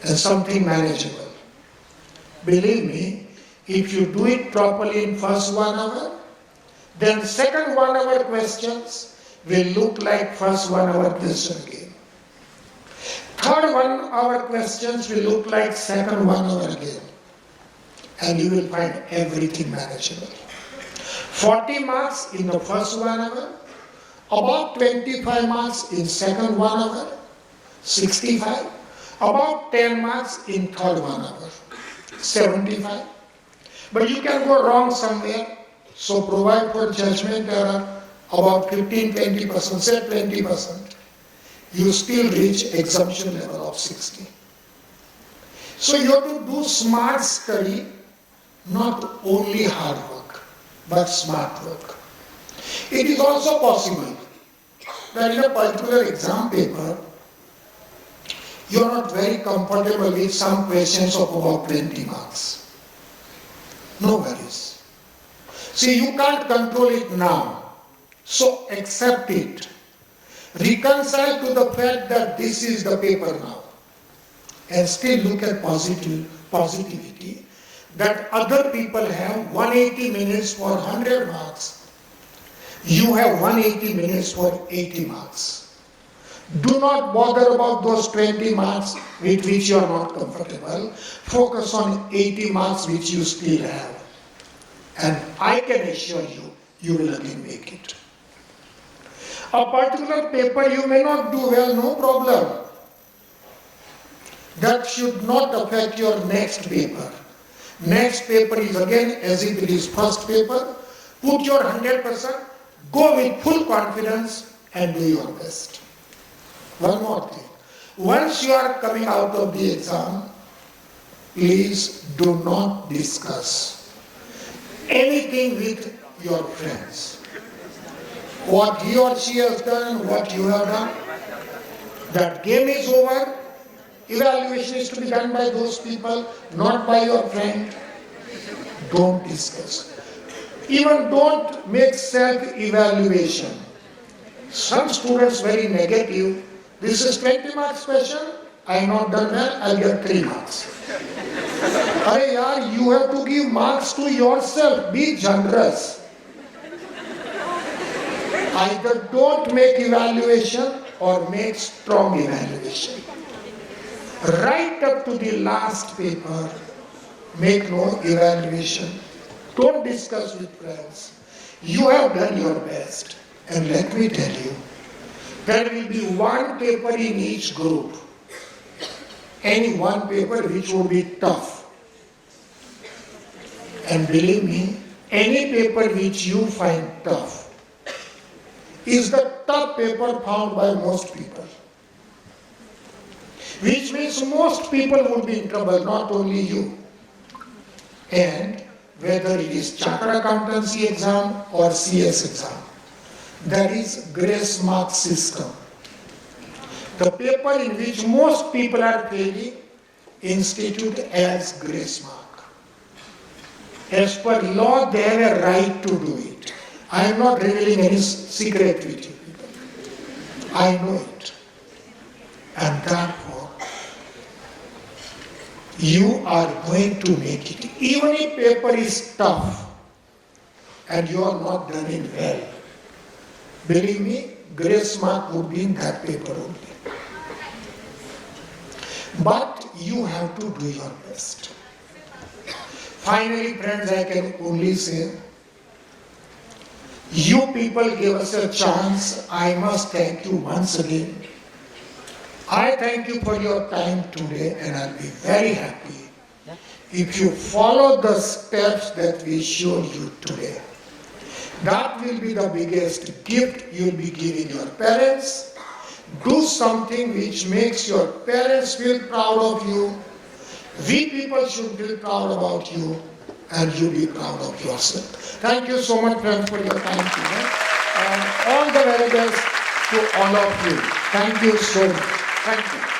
[SPEAKER 3] and something manageable. Believe me, if you do it properly in first 1 hour, then second 1 hour questions will look like first 1 hour question again. Third 1 hour questions will look like second 1 hour again. And you will find everything manageable. 40 marks in the first 1 hour, about 25 marks in second 1 hour, 65, about 10 marks in third 1 hour, 75. But you can go wrong somewhere, so provide for judgment error about 15-20%, say 20%. You still reach exemption level of 60. So you have to do smart study, not only hard work, but smart work. It is also possible that in a particular exam paper, you are not very comfortable with some questions of about 20 marks. No worries. See, you can't control it now, so accept it. Reconcile to the fact that this is the paper now, and still look at positivity, that other people have 180 minutes for 100 marks. You have 180 minutes for 80 marks. Do not bother about those 20 marks with which you are not comfortable. Focus on 80 marks which you still have. And I can assure you, you will again make it. A particular paper you may not do well, no problem. That should not affect your next paper. Next paper is again as if it is first paper. Put your 100%, go with full confidence and do your best. One more thing. Once you are coming out of the exam, please do not discuss anything with your friends. What he or she has done, what you have done, that game is over. Evaluation is to be done by those people, not by your friend. Don't discuss. Even don't make self-evaluation. Some students very negative. This is 20 marks question. I am not done well, I'll get 3 marks. Arey yaar, you have to give marks to yourself. Be generous. Either don't make evaluation or make strong evaluation. Right up to the last paper, make no evaluation. Don't discuss with friends. You have done your best. And let me tell you, there will be one paper in each group. Any one paper which will be tough. And believe me, any paper which you find tough is the tough paper found by most people. Which means most people would be in trouble, not only you. And whether it is chartered accountancy exam or CS exam, there is grace mark system. The paper in which most people are failing, institute as grace mark. As per law, they have a right to do it. I am not revealing any secret with you people. I know it. And therefore, you are going to make it. Even if paper is tough and you are not done it well, believe me, grace mark would be in that paper only. But you have to do your best. Finally, friends, I can only say, you people gave us a chance. I must thank you once again. I thank you for your time today, and I'll be very happy if you follow the steps that we showed you today. That will be the biggest gift you'll be giving your parents. Do something which makes your parents feel proud of you, We people should be proud about you and you be proud of yourself. Thank you so much, friends, for your time today. And all the very best to all of you. Thank you so much. Thank you.